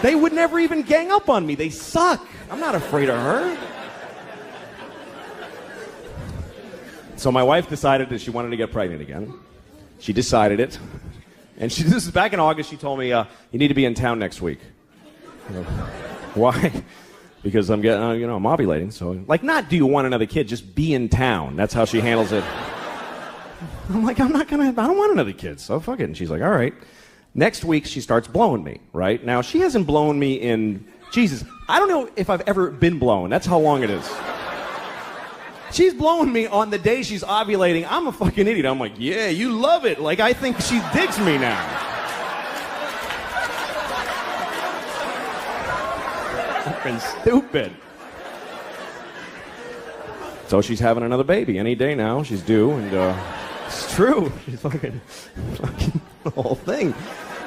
They would never even gang up on me. They suck. I'm not afraid of her. So my wife decided that she wanted to get pregnant again. She decided it. And this is back in August. She told me, you need to be in town next week. Why? Because I'm getting, I'm ovulating. So, like, not do you want another kid, just be in town. That's how she handles it. I'm like, I don't want another kid, so fuck it. And she's like, all right. Next week, she starts blowing me, right? Now, she hasn't blown me in, Jesus, I don't know if I've ever been blown. That's how long it is. She's blowing me on the day she's ovulating. I'm a fucking idiot. I'm like, yeah, you love it. Like, I think she digs me now. Fucking stupid. So she's having another baby any day now. She's due, and it's true. She's fucking the whole thing.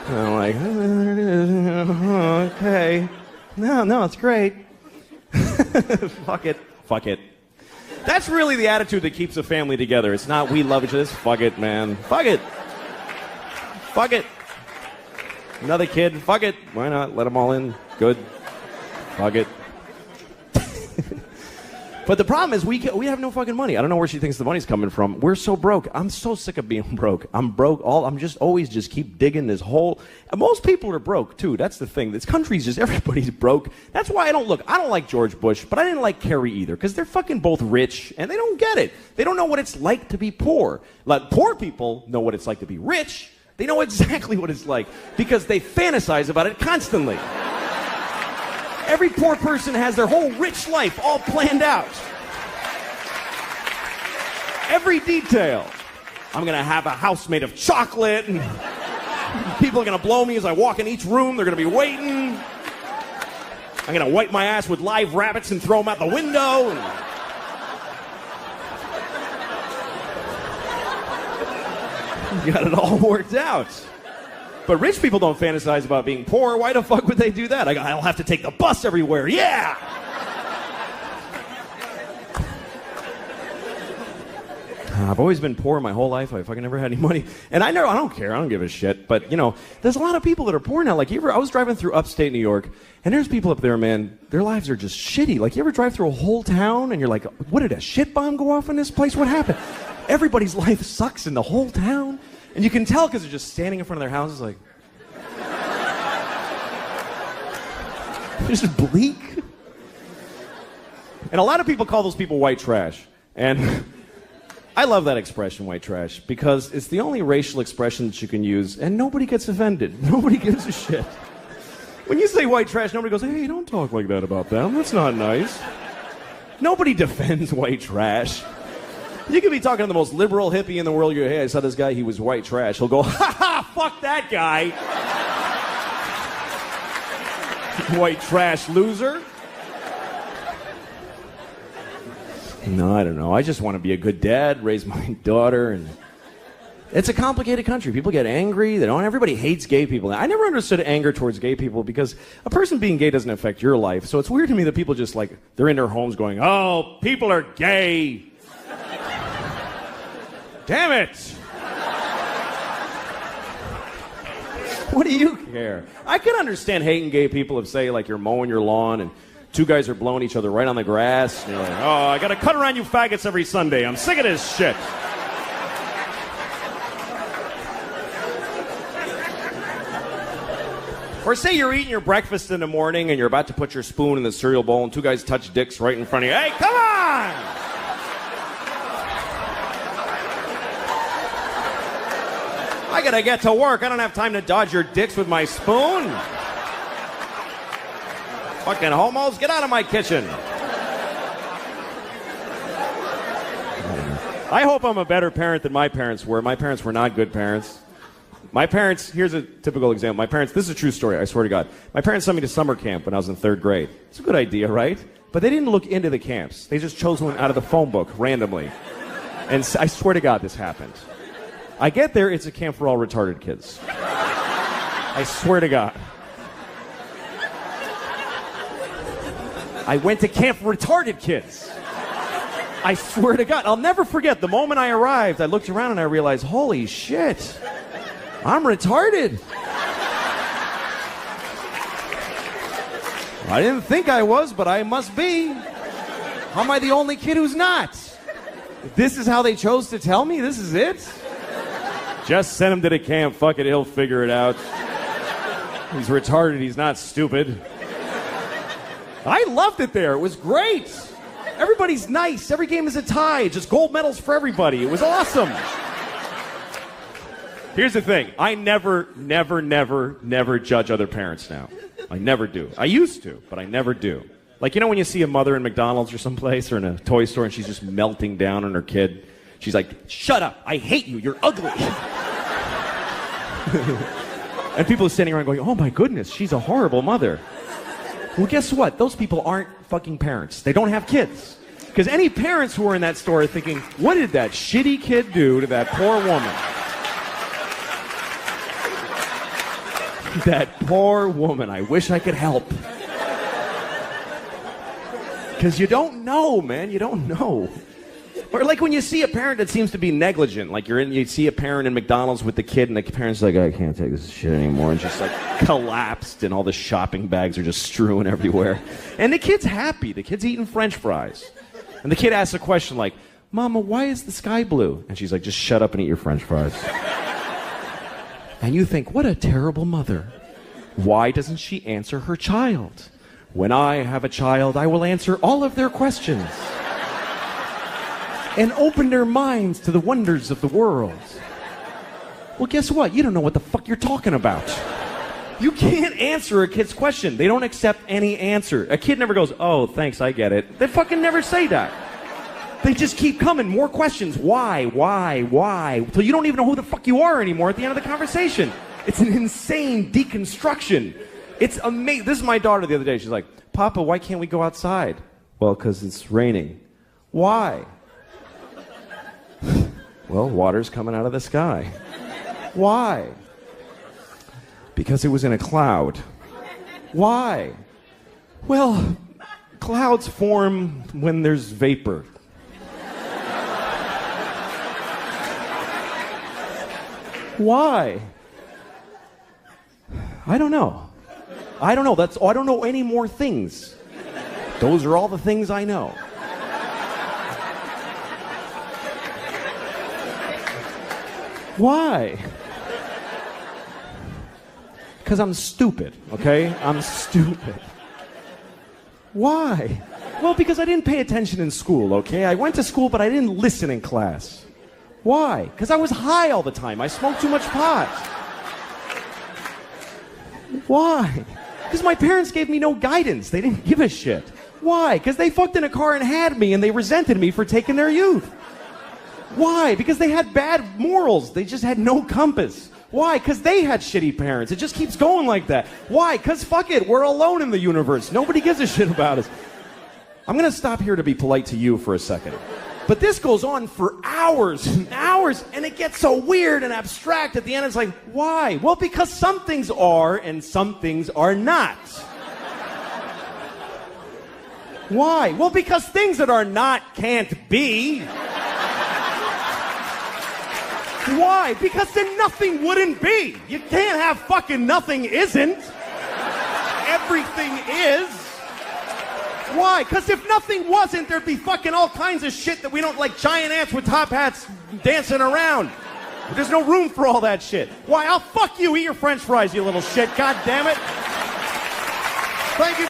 And I'm like, there it is. Okay. No, it's great. Fuck it. That's really the attitude that keeps a family together. It's not we love each other. It's fuck it, man. Fuck it. Another kid. Fuck it. Why not? Let them all in. Good. Fuck it. But the problem is we have no fucking money. I don't know where she thinks the money's coming from. We're so broke. I'm so sick of being broke. I'm broke. I'm just always keep digging this hole. And most people are broke too. That's the thing. This country's just everybody's broke. That's why I don't like George Bush, but I didn't like Kerry either, because they're fucking both rich and they don't get it. They don't know what it's like to be poor. Like, poor people know what it's like to be rich. They know exactly what it's like because they fantasize about it constantly. Every poor person has their whole rich life all planned out. Every detail. I'm going to have a house made of chocolate, and people are going to blow me as I walk in each room. They're going to be waiting. I'm going to wipe my ass with live rabbits and throw them out the window. You got it all worked out. But rich people don't fantasize about being poor. Why the fuck would they do that? I'll have to take the bus everywhere. Yeah! I've always been poor my whole life. I fucking never had any money. And I don't care. I don't give a shit. But, there's a lot of people that are poor now. Like, I was driving through upstate New York, and there's people up there, man, their lives are just shitty. Like, you ever drive through a whole town, and you're like, what, did a shit bomb go off in this place? What happened? Everybody's life sucks in the whole town. And you can tell because they're just standing in front of their houses like... just bleak. And a lot of people call those people white trash. And I love that expression, white trash, because it's the only racial expression that you can use, and nobody gets offended. Nobody gives a shit. When you say white trash, nobody goes, hey, don't talk like that about them. That's not nice. Nobody defends white trash. You could be talking to the most liberal hippie in the world. You go, hey, I saw this guy, he was white trash. He'll go, ha ha, fuck that guy. White trash loser. No, I don't know. I just want to be a good dad, raise my daughter, and it's a complicated country. People get angry. Everybody hates gay people. I never understood anger towards gay people because a person being gay doesn't affect your life. So it's weird to me that people just they're in their homes going, oh, people are gay. Damn it! What do you care? I can understand hating gay people if, say, you're mowing your lawn and two guys are blowing each other right on the grass. And you're like, oh, I gotta cut around you faggots every Sunday. I'm sick of this shit. Or say you're eating your breakfast in the morning and you're about to put your spoon in the cereal bowl and two guys touch dicks right in front of you. Hey, come on! I gotta get to work. I don't have time to dodge your dicks with my spoon. Fucking homos, get out of my kitchen. I hope I'm a better parent than my parents were. My parents were not good parents. My parents, here's a typical example. My parents, this is a true story, I swear to God. My parents sent me to summer camp when I was in 3rd grade. It's a good idea, right? But they didn't look into the camps. They just chose one out of the phone book randomly. And I swear to God this happened. I get there, it's a camp for all retarded kids. I swear to God. I went to camp for retarded kids. I swear to God. I'll never forget, the moment I arrived, I looked around and I realized, holy shit, I'm retarded. I didn't think I was, but I must be. How am I the only kid who's not? This is how they chose to tell me? This is it? Just send him to the camp. Fuck it, he'll figure it out. He's retarded. He's not stupid. I loved it there. It was great. Everybody's nice. Every game is a tie. Just gold medals for everybody. It was awesome. Here's the thing. I never judge other parents now. I never do. I used to, but I never do. Like, you know when you see a mother in McDonald's or someplace or in a toy store and she's just melting down on her kid? She's like, shut up. I hate you. You're ugly. And people are standing around going, oh my goodness, she's a horrible mother. Well, guess what? Those people aren't fucking parents. They don't have kids. Because any parents who are in that store are thinking, what did that shitty kid do to that poor woman? That poor woman. I wish I could help. Because you don't know, man. You don't know. Or like when you see a parent that seems to be negligent, like you see a parent in McDonald's with the kid, and the parent's like, I can't take this shit anymore, and just like collapsed, and all the shopping bags are just strewn everywhere. And the kid's happy. The kid's eating French fries. And the kid asks a question like, Mama, why is the sky blue? And she's like, just shut up and eat your French fries. And you think, what a terrible mother. Why doesn't she answer her child? When I have a child, I will answer all of their questions. And open their minds to the wonders of the world. Well, guess what? You don't know what the fuck you're talking about. You can't answer a kid's question. They don't accept any answer. A kid never goes, oh, thanks, I get it. They fucking never say that. They just keep coming. More questions. Why? Till you don't even know who the fuck you are anymore at the end of the conversation. It's an insane deconstruction. It's amazing. This is my daughter the other day. She's like, Papa, why can't we go outside? Well, because it's raining. Why? Well, water's coming out of the sky. Why? Because it was in a cloud. Why? Well, clouds form when there's vapor. Why? I don't know. I don't know. I don't know any more things. Those are all the things I know. Why? Because I'm stupid, okay? I'm stupid. Why? Well, because I didn't pay attention in school, okay? I went to school, but I didn't listen in class. Why? Because I was high all the time. I smoked too much pot. Why? Because my parents gave me no guidance. They didn't give a shit. Why? Because they fucked in a car and had me, and they resented me for taking their youth. Why? Because they had bad morals. They just had no compass. Why? Because they had shitty parents. It just keeps going like that. Why? Because fuck it. We're alone in the universe. Nobody gives a shit about us. I'm going to stop here to be polite to you for a second. But this goes on for hours and hours, and it gets so weird and abstract at the end. It's like, why? Well, because some things are and some things are not. Why? Well, because things that are not can't be. Why? Because then nothing wouldn't be. You can't have fucking nothing isn't. Everything is. Why? Because if nothing wasn't, there'd be fucking all kinds of shit that we don't like, giant ants with top hats dancing around. There's no room for all that shit. Why? I'll fuck you. Eat your French fries, you little shit. God damn it. Thank you.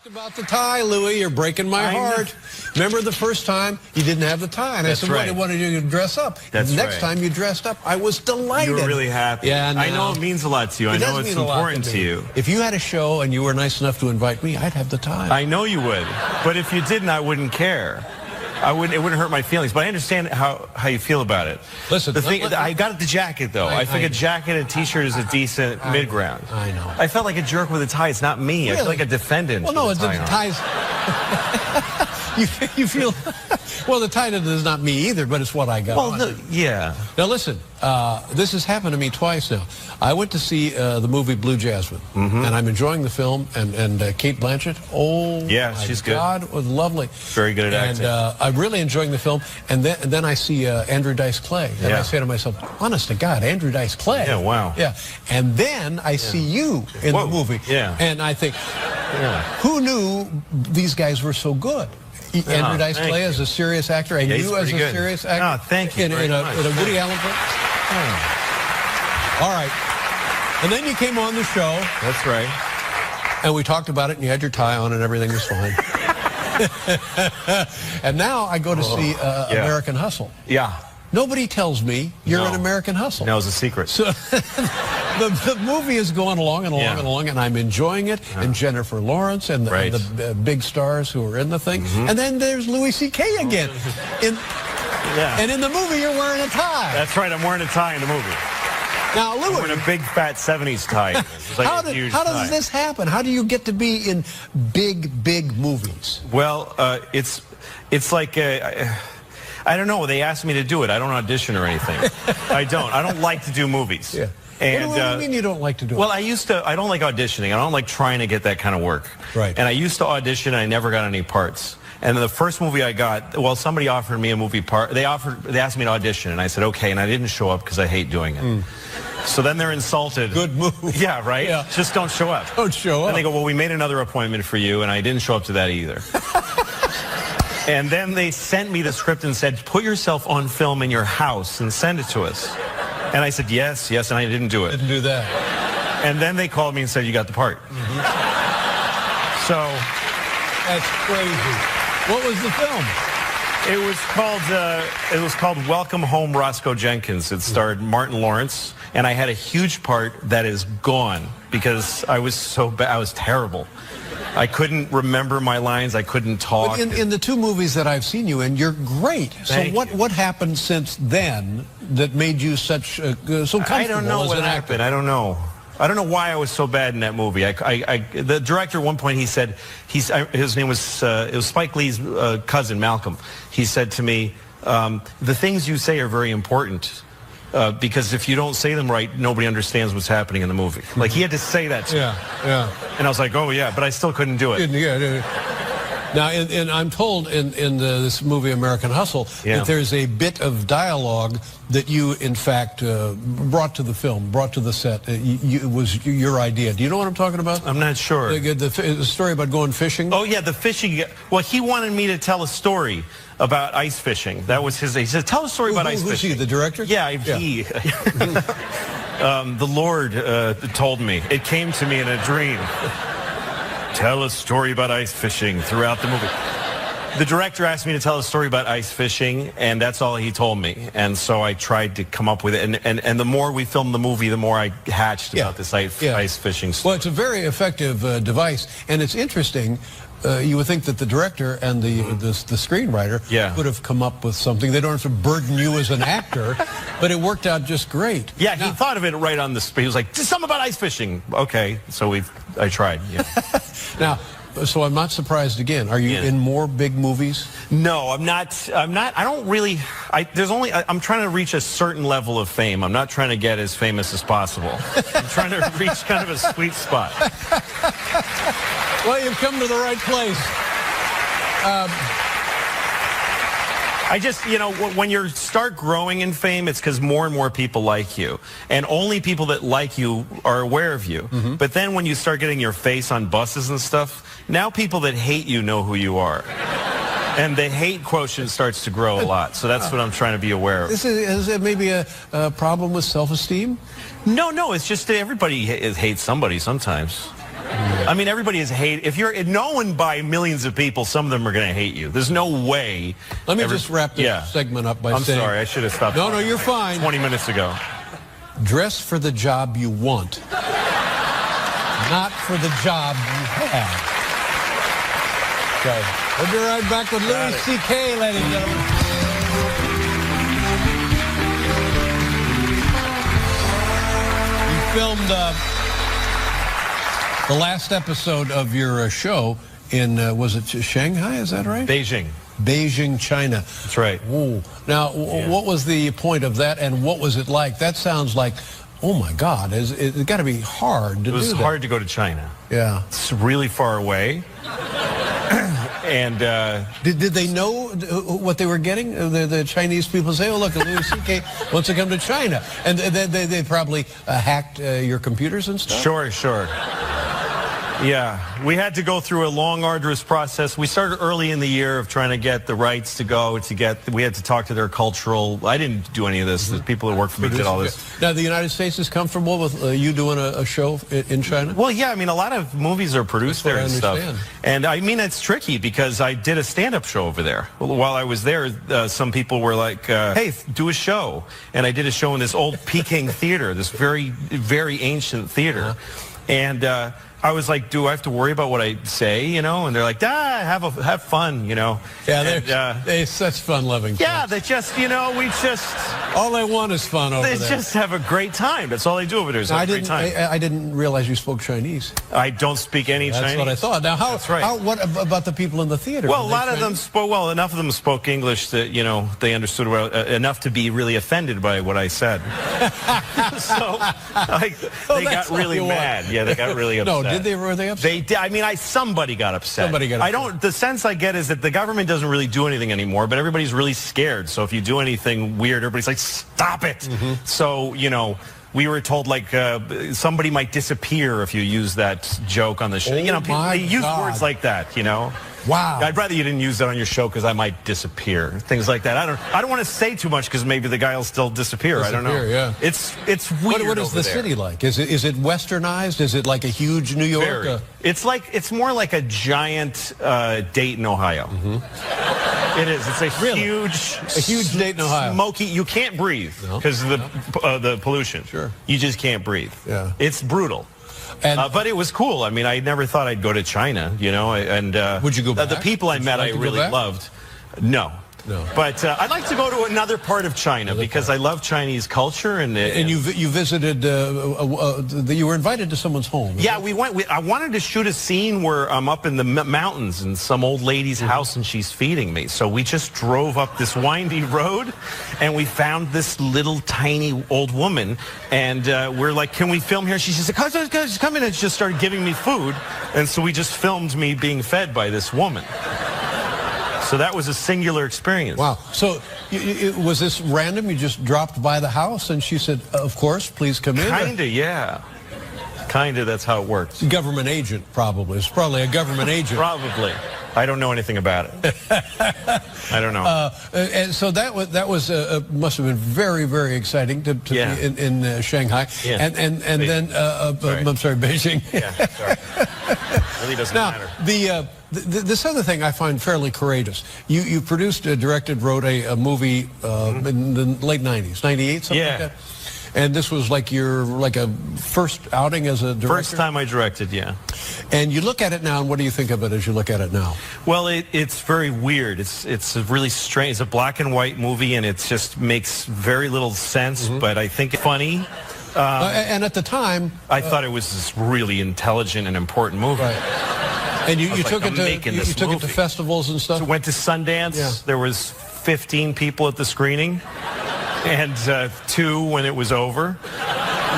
About the tie, Louis. You're breaking my heart. Remember the first time you didn't have the tie, and I said, right. I wanted you to dress up. That's the next right. time you dressed up, I was delighted. You were really happy. Yeah, I know it means a lot to you. I know it's important to you. If you had a show and you were nice enough to invite me, I'd have the tie. I know you would. But if you didn't, I wouldn't care. It wouldn't hurt my feelings, but I understand how you feel about it. Listen, I got the jacket though. I think a jacket and a t-shirt is a decent mid-ground. I know. I felt like a jerk with a tie. It's not me. Really? I feel like a defendant. Well, no, with a the tie ties. you feel. Well, the tie is not me either, but it's what I got. Well, yeah. Now listen, this has happened to me twice now. I went to see the movie Blue Jasmine, and I'm enjoying the film. And Kate Blanchett, yeah, she's good. God, was lovely. Very good at acting. And I'm really enjoying the film. And then I see Andrew Dice Clay, and I say to myself, honest to God, Andrew Dice Clay. Yeah, wow. Yeah. And then I see you in the movie. Yeah. And I think, who knew these guys were so good? Andrew Dice Clay as a serious actor, and you as a serious actor. Oh, thank you. In a Woody Allen film. All right. And then you came on the show. That's right. And we talked about it, and you had your tie on, and everything was fine. And now I go to see American Hustle. Yeah. Nobody tells me you're in American Hustle. No, it's a secret. So the movie is going along and along and along, and I'm enjoying it. And Jennifer Lawrence and the big stars who are in the thing. And then there's Louis C.K. again. And in the movie, you're wearing a tie. That's right. I'm wearing a tie in the movie. Now, Louis, I'm wearing a big fat 70s tie. It's like how a huge does tie. this happen? How do you get to be in big movies? Well, it's like I don't know. They asked me to do it. I don't audition or anything. I don't like to do movies. Yeah. And, what do you mean you don't like to do it? Well, I don't like auditioning. I don't like trying to get that kind of work. Right. And I used to audition, and I never got any parts. And the first movie I got, well, somebody offered me a movie part. They asked me to audition, and I said, okay, and I didn't show up because I hate doing it. So then they're insulted. Good move. Yeah, right? Yeah. Just don't show up. Don't show up. And they go, well, we made another appointment for you, and I didn't show up to that either. And then they sent me the script and said, put yourself on film in your house and send it to us. And I said, yes, and I didn't do it. Didn't do that. And then they called me and said, you got the part. So. That's crazy. What was the film? It was called Welcome Home, Roscoe Jenkins. It starred Martin Lawrence, and I had a huge part that is gone because I was so bad. I was terrible. I couldn't remember my lines. I couldn't talk. But in the two movies that I've seen you in, you're great. Thank so what happened since then that made you so comfortable I don't know as what an happened. actor? I don't know. I don't know why I was so bad in that movie. The director at one point, he said, his name was, it was Spike Lee's cousin, Malcolm. He said to me, the things you say are very important because if you don't say them right, nobody understands what's happening in the movie. Like, he had to say that to me. Yeah. And I was like, oh, yeah, but I still couldn't do it. Now, and I'm told in this movie, American Hustle, that there's a bit of dialogue that you, in fact, brought to the film, brought to the set. It was your idea. Do you know what I'm talking about? I'm not sure. The story about going fishing? Oh, yeah, the fishing. Well, he wanted me to tell a story about ice fishing. That was his. He said, tell a story about ice fishing. Who's he, the director? Yeah, he. The Lord told me. It came to me in a dream. Tell a story about ice fishing throughout the movie. The director asked me to tell a story about ice fishing, and that's all he told me. And so I tried to come up with it. And the more we filmed the movie, the more I hatched about this ice fishing story. Well, it's a very effective device, and it's interesting. You would think that the director and the screenwriter would have come up with something. They don't have to burden you as an actor, but it worked out just great. Yeah, he thought of it right on the spot. He was like, just something about ice fishing. Okay, so I tried. Yeah. Now, so I'm not surprised again. Are you in more big movies? No, I'm not. I don't really. I'm trying to reach a certain level of fame. I'm not trying to get as famous as possible. I'm trying to reach kind of a sweet spot. Well, you've come to the right place. I just, when you start growing in fame, it's because more and more people like you. And only people that like you are aware of you. But then when you start getting your face on buses and stuff, now people that hate you know who you are. And the hate quotient starts to grow a lot. So that's what I'm trying to be aware of. Is it maybe a problem with self-esteem? No, it's just that everybody hates somebody sometimes. I mean, everybody is hate. If you're known by millions of people, some of them are going to hate you. There's no way. Let me just wrap this segment up by saying... I'm sorry, I should have stopped. No, you're fine. 20 minutes ago. Dress for the job you want, not for the job you have. Okay. We'll be right back with Louis C.K., ladies and gentlemen. You filmed the last episode of your show in, was it Shanghai, is that right? Beijing, China. That's right. Ooh. Now, what was the point of that, and what was it like? That sounds like, oh my God, it's got to be hard to do that. It was hard to go to China. Yeah. It's really far away. And did they know what they were getting? The Chinese people say, "Oh, look, Louis C.K. wants to come to China," and they probably hacked your computers and stuff. Sure. Yeah, we had to go through a long, arduous process. We started early in the year of trying to get the rights to go, we had to talk to their cultural, I didn't do any of this. The people that work for me did all this. Now, the United States is comfortable with you doing a show in China? Well, yeah, I mean, a lot of movies are produced there and stuff. And I mean, it's tricky because I did a stand-up show over there. While I was there, some people were like, hey, do a show. And I did a show in this old Peking theater, this very, very ancient theater. And I was like, do I have to worry about what I say, you know? And they're like, have fun, you know? Yeah, they're such fun-loving. Yeah, they just, you know, all they want is fun over there. They just have a great time. That's all they do over there is have a great time. I didn't realize you spoke Chinese. I don't speak any Chinese. That's what I thought. Now, what about the people in the theater? Well, a lot of them spoke, enough of them spoke English that, you know, they understood enough to be really offended by what I said. So they got really mad. Yeah, they got really upset. No, were they upset? They did. I mean, somebody got upset. Somebody got upset. The sense I get is that the government doesn't really do anything anymore, but everybody's really scared. So if you do anything weird, everybody's like, stop it. So, you know, we were told, like, somebody might disappear if you use that joke on the show. You know, they use words like that, you know. Wow. I'd rather you didn't use that on your show because I might disappear. Things like that. I don't want to say too much because maybe the guy will still disappear. I don't know. Yeah. It's weird. What is the city like? Is it westernized? Is it like a huge New York? Very. It's more like a giant Dayton, Ohio. It is. It's a huge Dayton, Ohio. Smoky. You can't breathe because of the pollution. Sure. You just can't breathe. Yeah. It's brutal. But it was cool. I mean, I never thought I'd go to China, you know. And would you go back? The people I met, I really loved. No. But I'd like to go to another part of China because I love Chinese culture. And you visited, you were invited to someone's home. Yeah, we went. I wanted to shoot a scene where I'm up in the mountains in some old lady's house and she's feeding me. So we just drove up this windy road and we found this little tiny old woman. And we're like, can we film here? She's like, come in. And she just started giving me food. And so we just filmed me being fed by this woman. So that was a singular experience. Wow. So was this random? You just dropped by the house and she said, of course, please come in? Kinda, yeah. Kinda, that's how it works. Government agent, probably. It's probably a government agent. Probably. I don't know anything about it. I don't know. And so that was must have been very, very exciting to be in Shanghai. Yeah. And then I'm sorry, Beijing. Yeah, sorry. Really doesn't matter. This other thing I find fairly courageous. You produced, directed, wrote a movie in the late 90s, 98, something like that? And this was like a first outing as a director? First time I directed, yeah. And you look at it now, and what do you think of it as you look at it now? Well, it's very weird. It's really strange. It's a black and white movie, and it just makes very little sense, but I think it's funny. And at the time... I thought it was this really intelligent and important movie. Right. And you took it to festivals and stuff? So went to Sundance. Yeah. There was 15 people at the screening. And 2 when it was over.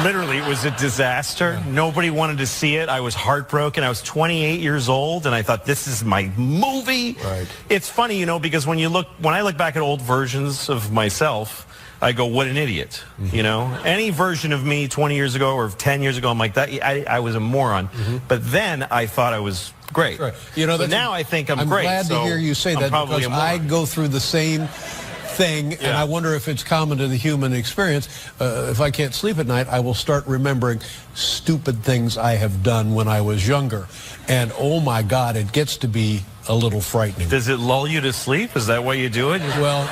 Literally, it was a disaster. Yeah. Nobody wanted to see it. I was heartbroken. I was 28 years old, and I thought, this is my movie. Right. It's funny, you know, because when I look back at old versions of myself, I go, what an idiot, you know? Any version of me 20 years ago or 10 years ago, I'm like, that. I was a moron. But then I thought I was great. Right. You know, so now I think I'm great. I'm glad to hear you say that because I go through the same thing, and I wonder if it's common to the human experience. If I can't sleep at night, I will start remembering stupid things I have done when I was younger. And oh my God, it gets to be a little frightening. Does it lull you to sleep? Is that why you do it? Well,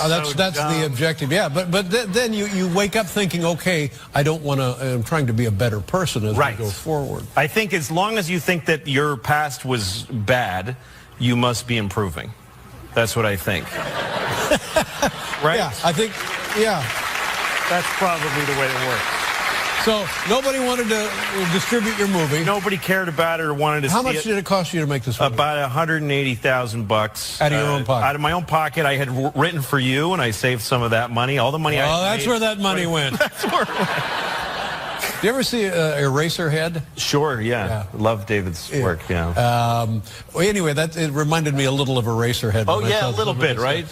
that's the objective. Yeah, but then you wake up thinking, okay, I don't want to. I'm trying to be a better person as we go forward. I think as long as you think that your past was bad, you must be improving. That's what I think. Right? Yeah, I think. Yeah, that's probably the way it works. So nobody wanted to distribute your movie. Nobody cared about it or wanted to see it. How much did it cost you to make this movie? About $180,000. Out of your own pocket? Out of my own pocket. I had written for you, and I saved some of that money. All the money I that's made, where that money went. That's where it went. Do you ever see Eraserhead? Sure, yeah. Love David's work, yeah. Well, anyway, it reminded me a little of Eraserhead. Oh, yeah, a little bit, right?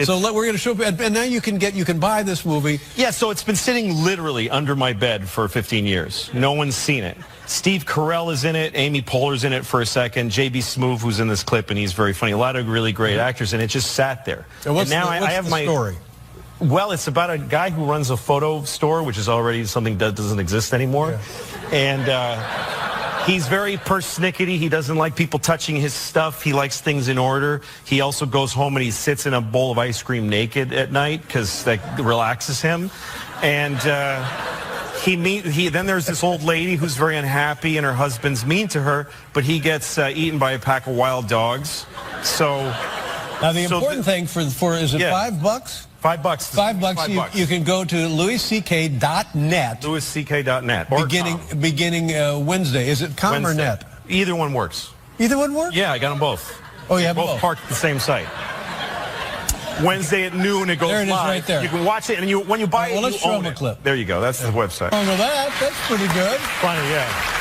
So we're going to show, and now you can buy this movie. Yeah, so it's been sitting literally under my bed for 15 years. No one's seen it. Steve Carell is in it. Amy Poehler's in it for a second. J.B. Smoove, who's in this clip, and he's very funny. A lot of really great actors, and it just sat there. And what's now the, I have my story? Well, it's about a guy who runs a photo store, which is already something that doesn't exist anymore. Yeah. And he's very persnickety. He doesn't like people touching his stuff. He likes things in order. He also goes home and he sits in a bowl of ice cream naked at night because that relaxes him. And then there's this old lady who's very unhappy and her husband's mean to her, but he gets eaten by a pack of wild dogs. So now the important thing for is it $5? $5. $5. You can go to louisck.net. louisck.net. Beginning Wednesday. Is it com or net? Either one works. Either one works? Yeah, I got them both. Oh, you have both parked at the same site. Wednesday at noon, it goes there it live. Is right there. You can watch it, and when you buy it, let's you show own them it. a clip. There you go. That's the website. Oh, no, that's pretty good. Funny, yeah.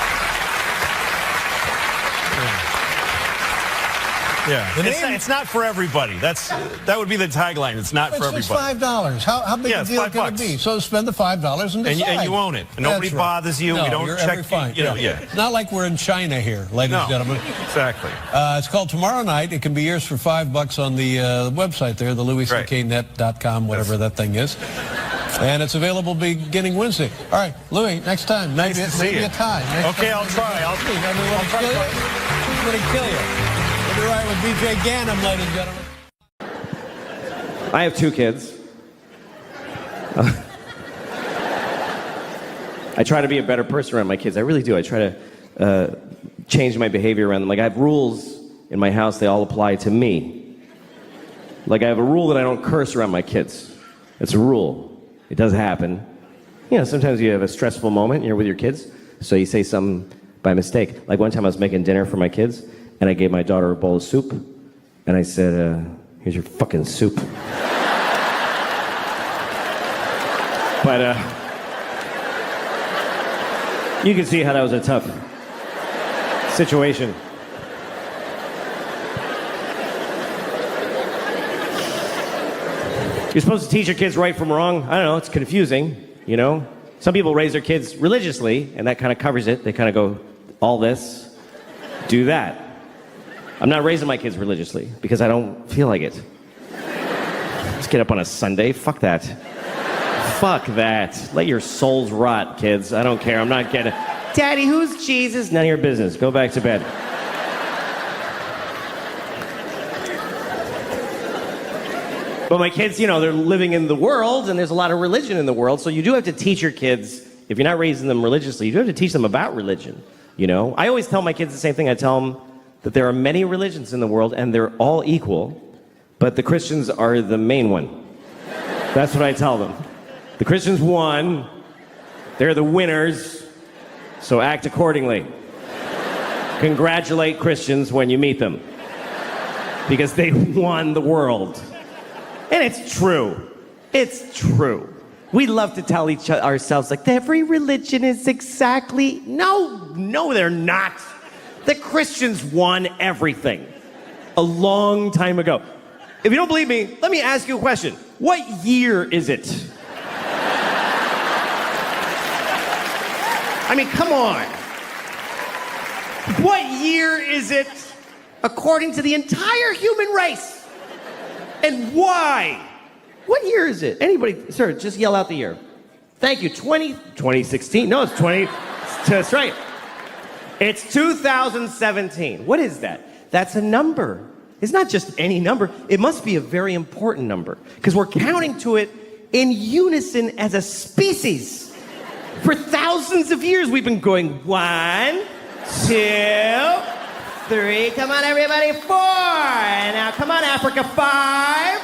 Yeah, it's not for everybody. That would be the tagline. It's not for everybody. It's $5. How big a deal can it be? So spend the $5 and decide. And you own it. And nobody bothers you. No, we don't you're check. Fine. It's not like we're in China here, ladies and gentlemen. Exactly. It's called Tomorrow Night. It can be yours for $5 on the website there, the louiscknet.com, whatever that thing is. And it's available beginning Wednesday. All right, Louis, next time. Nice to see you. A tie. Okay, I'll try. I'll try to I'm going to kill you. We'll be right with BJ Ganem, ladies and gentlemen. I have 2 kids. I try to be a better person around my kids. I really do. I try to change my behavior around them. Like, I have rules in my house. They all apply to me. Like, I have a rule that I don't curse around my kids. It's a rule. It does happen. You know, sometimes you have a stressful moment and you're with your kids, so you say something by mistake. Like, one time I was making dinner for my kids, and I gave my daughter a bowl of soup, and I said, here's your fucking soup. But, you can see how that was a tough situation. You're supposed to teach your kids right from wrong. I don't know, it's confusing, you know? Some people raise their kids religiously, and that kind of covers it. They kind of go, all this, do that. I'm not raising my kids religiously because I don't feel like it. Let's get up on a Sunday. Fuck that. Fuck that. Let your souls rot, kids. I don't care. I'm not getting... Daddy, who's Jesus? None of your business. Go back to bed. But my kids, you know, they're living in the world, and there's a lot of religion in the world, so you do have to teach your kids, if you're not raising them religiously, you do have to teach them about religion, you know? I always tell my kids the same thing. I tell them that there are many religions in the world, and they're all equal, but the Christians are the main one. That's what I tell them. The Christians won. They're the winners, so act accordingly. Congratulate Christians when you meet them, because they won the world. And it's true. It's true. We love to tell ourselves, like, every religion is exactly... No, they're not. The Christians won everything a long time ago. If you don't believe me, let me ask you a question. What year is it? I mean, come on. What year is it according to the entire human race? And why? What year is it? Anybody, sir, just yell out the year. Thank you. 2016. No, it's 20. That's right. It's 2017. What is that? That's a number. It's not just any number. It must be a very important number, because we're counting to it in unison as a species. For thousands of years, we've been going 1, 2, 3. Come on, everybody. 4. And now, come on, Africa. 5,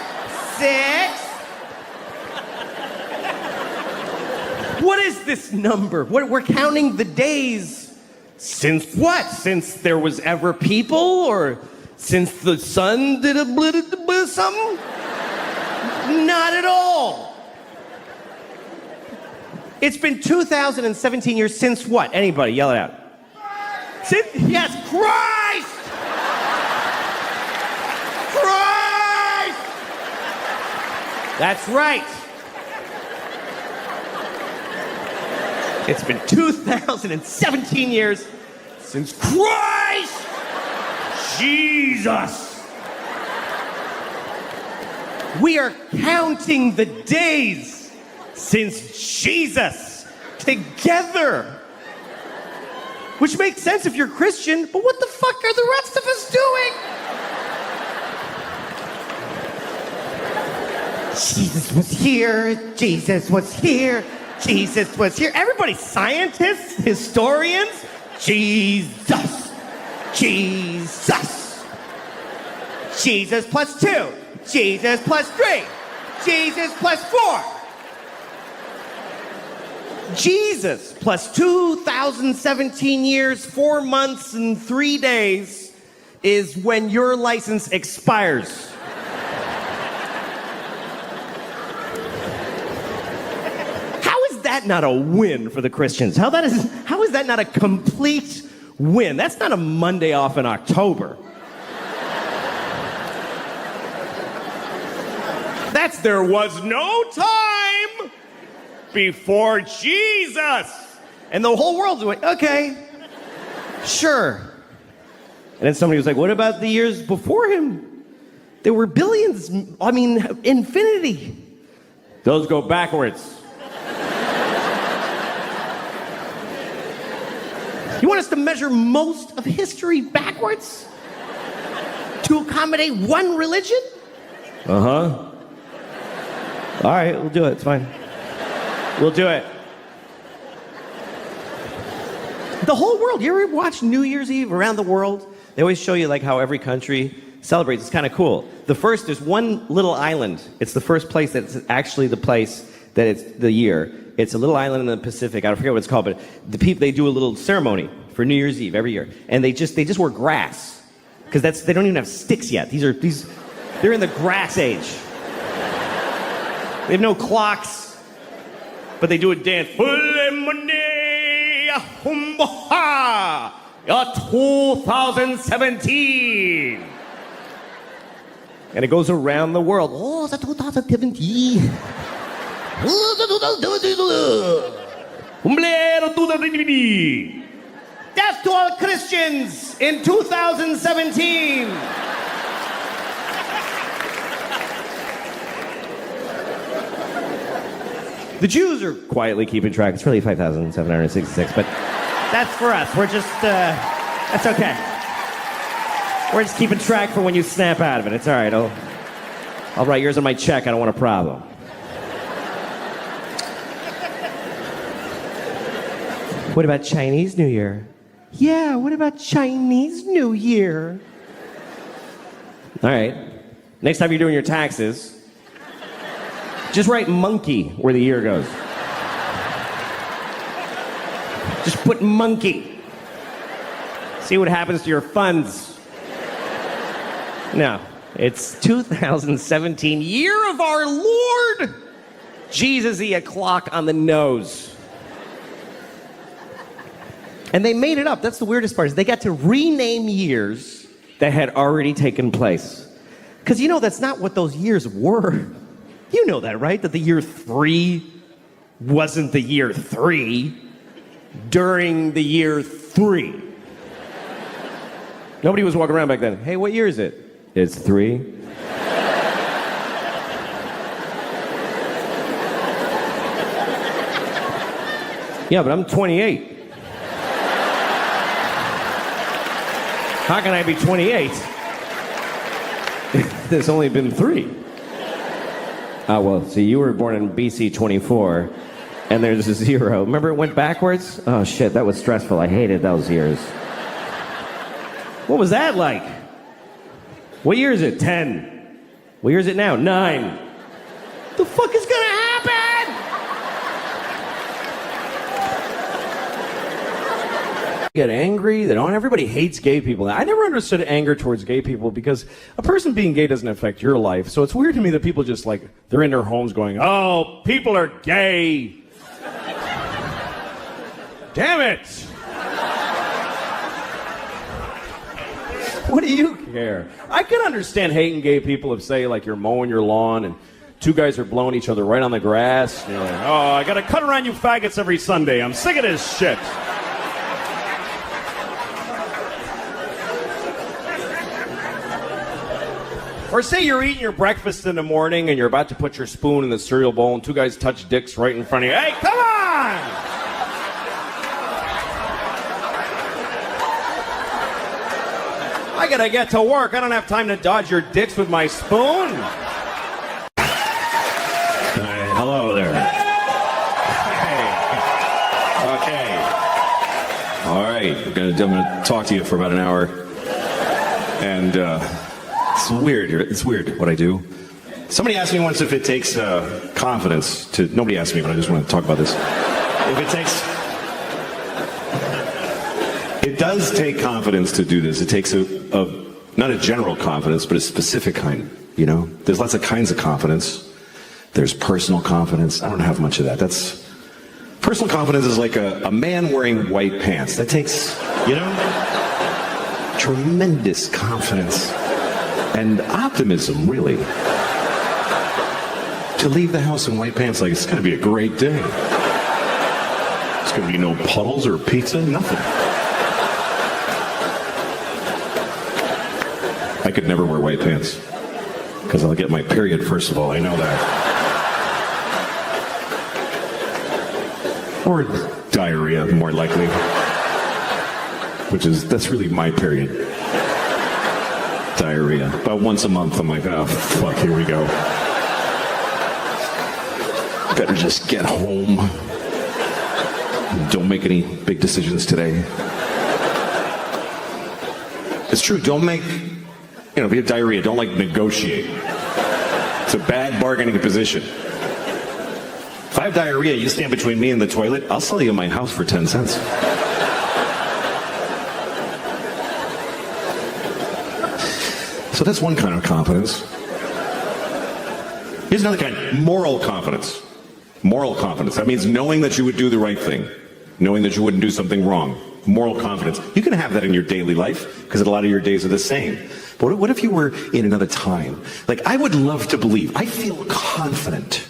6. What is this number? We're counting the days. Since what? Since there was ever people, or since the sun did something? Not at all. It's been 2017 years since what? Anybody, yell it out. Since, yes, Christ! Christ! That's right. It's been 2017 years since Christ Jesus. We are counting the days since Jesus together. Which makes sense if you're Christian, but what the fuck are the rest of us doing? Jesus was here, Jesus was here, Jesus was here. Everybody, scientists, historians, Jesus, Jesus. Jesus plus 2, Jesus plus 3, Jesus plus 4. Jesus plus 2017 years, 4 months, and 3 days is when your license expires. How is that not a win for the Christians? How is that not a complete win? That's not a Monday off in October. That's there was no time before Jesus. And the whole world's like, okay, sure. And then somebody was like, what about the years before him? There were billions, I mean, infinity. Those go backwards. You want us to measure most of history backwards? To accommodate one religion? Uh-huh. All right, we'll do it, it's fine. We'll do it. The whole world. You ever watch New Year's Eve around the world? They always show you like how every country celebrates. It's kind of cool. There's one little island. It's the first place that's actually the place that it's the year. It's a little island in the Pacific. I forget what it's called, but the people, they do a little ceremony for New Year's Eve every year, and they just wear grass because they don't even have sticks yet. They're in the grass age. They have no clocks, but they do a dance. 2017. And it goes around the world. Oh, it's 2017. Death to all Christians in 2017. The Jews are quietly keeping track. It's really 5,766, but that's for us. We're just, that's okay. We're just keeping track for when you snap out of it. It's all right. I'll write yours on my check. I don't want a problem. What about Chinese New Year? Yeah, what about Chinese New Year? All right. Next time you're doing your taxes, just write monkey where the year goes. Just put monkey. See what happens to your funds. No, it's 2017, year of our Lord. Jesus-y, a clock on the nose. And they made it up. That's the weirdest part. Is they got to rename years that had already taken place. Because you know that's not what those years were. You know that, right? That the year 3 wasn't the year 3 during the year 3. Nobody was walking around back then. Hey, what year is it? It's 3. Yeah, but I'm 28. How can I be 28? There's only been 3. Oh, well, see, you were born in BC 24, and there's a 0. Remember it went backwards? Oh, shit, that was stressful. I hated those years. What was that like? What year is it? 10. What year is it now? 9. The fuck is gonna happen? Get angry. Everybody hates gay people. I never understood anger towards gay people because a person being gay doesn't affect your life. So it's weird to me that people just they're in their homes going, oh, people are gay. damn it! What do you care? I can understand hating gay people if, say, like, you're mowing your lawn and two guys are blowing each other right on the grass. And you're like, oh, I gotta cut around you faggots every Sunday. I'm sick of this shit. Or say you're eating your breakfast in the morning and you're about to put your spoon in the cereal bowl and two guys touch dicks right in front of you. Hey, come on! I gotta get to work. I don't have time to dodge your dicks with my spoon. Hello there. Okay. All right. I'm gonna talk to you for about an hour. And it's weird. It's weird what I do. Somebody asked me once if it takes confidence to... Nobody asked me, but I just want to talk about this. If it takes... It does take confidence to do this. It takes not a general confidence, but a specific kind, you know? There's lots of kinds of confidence. There's personal confidence. I don't have much of that. Personal confidence is like a man wearing white pants. That takes, you know, tremendous confidence and optimism, really. To leave the house in white pants, like, it's going to be a great day. There's going to be no puddles or pizza, nothing. I could never wear white pants because I'll get my period, first of all. I know that. Or diarrhea, more likely. That's really my period. Diarrhea. About once a month, I'm like, oh, fuck, here we go. Better just get home. Don't make any big decisions today. It's true, don't make, if you have diarrhea, don't negotiate. It's a bad bargaining position. If I have diarrhea, you stand between me and the toilet, I'll sell you my house for 10 cents. So that's one kind of confidence. Here's another kind, moral confidence. Moral confidence. That means knowing that you would do the right thing. Knowing that you wouldn't do something wrong. Moral confidence. You can have that in your daily life, because a lot of your days are the same. But what if you were in another time? I would love to believe, I feel confident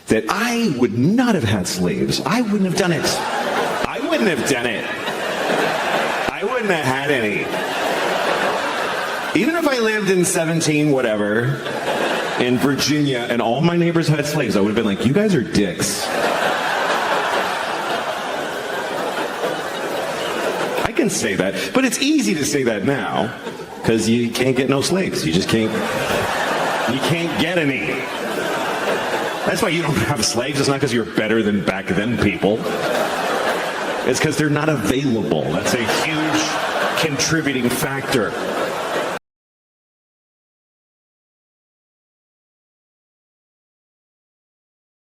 that I would not have had slaves. I wouldn't have done it. I wouldn't have done it. I wouldn't have had any. Even if I lived in 17 whatever, in Virginia, and all my neighbors had slaves, I would have been like, you guys are dicks. I can say that, but it's easy to say that now, because you can't get no slaves. You just can't get any. That's why you don't have slaves. It's not because you're better than back then people. It's because they're not available. That's a huge contributing factor.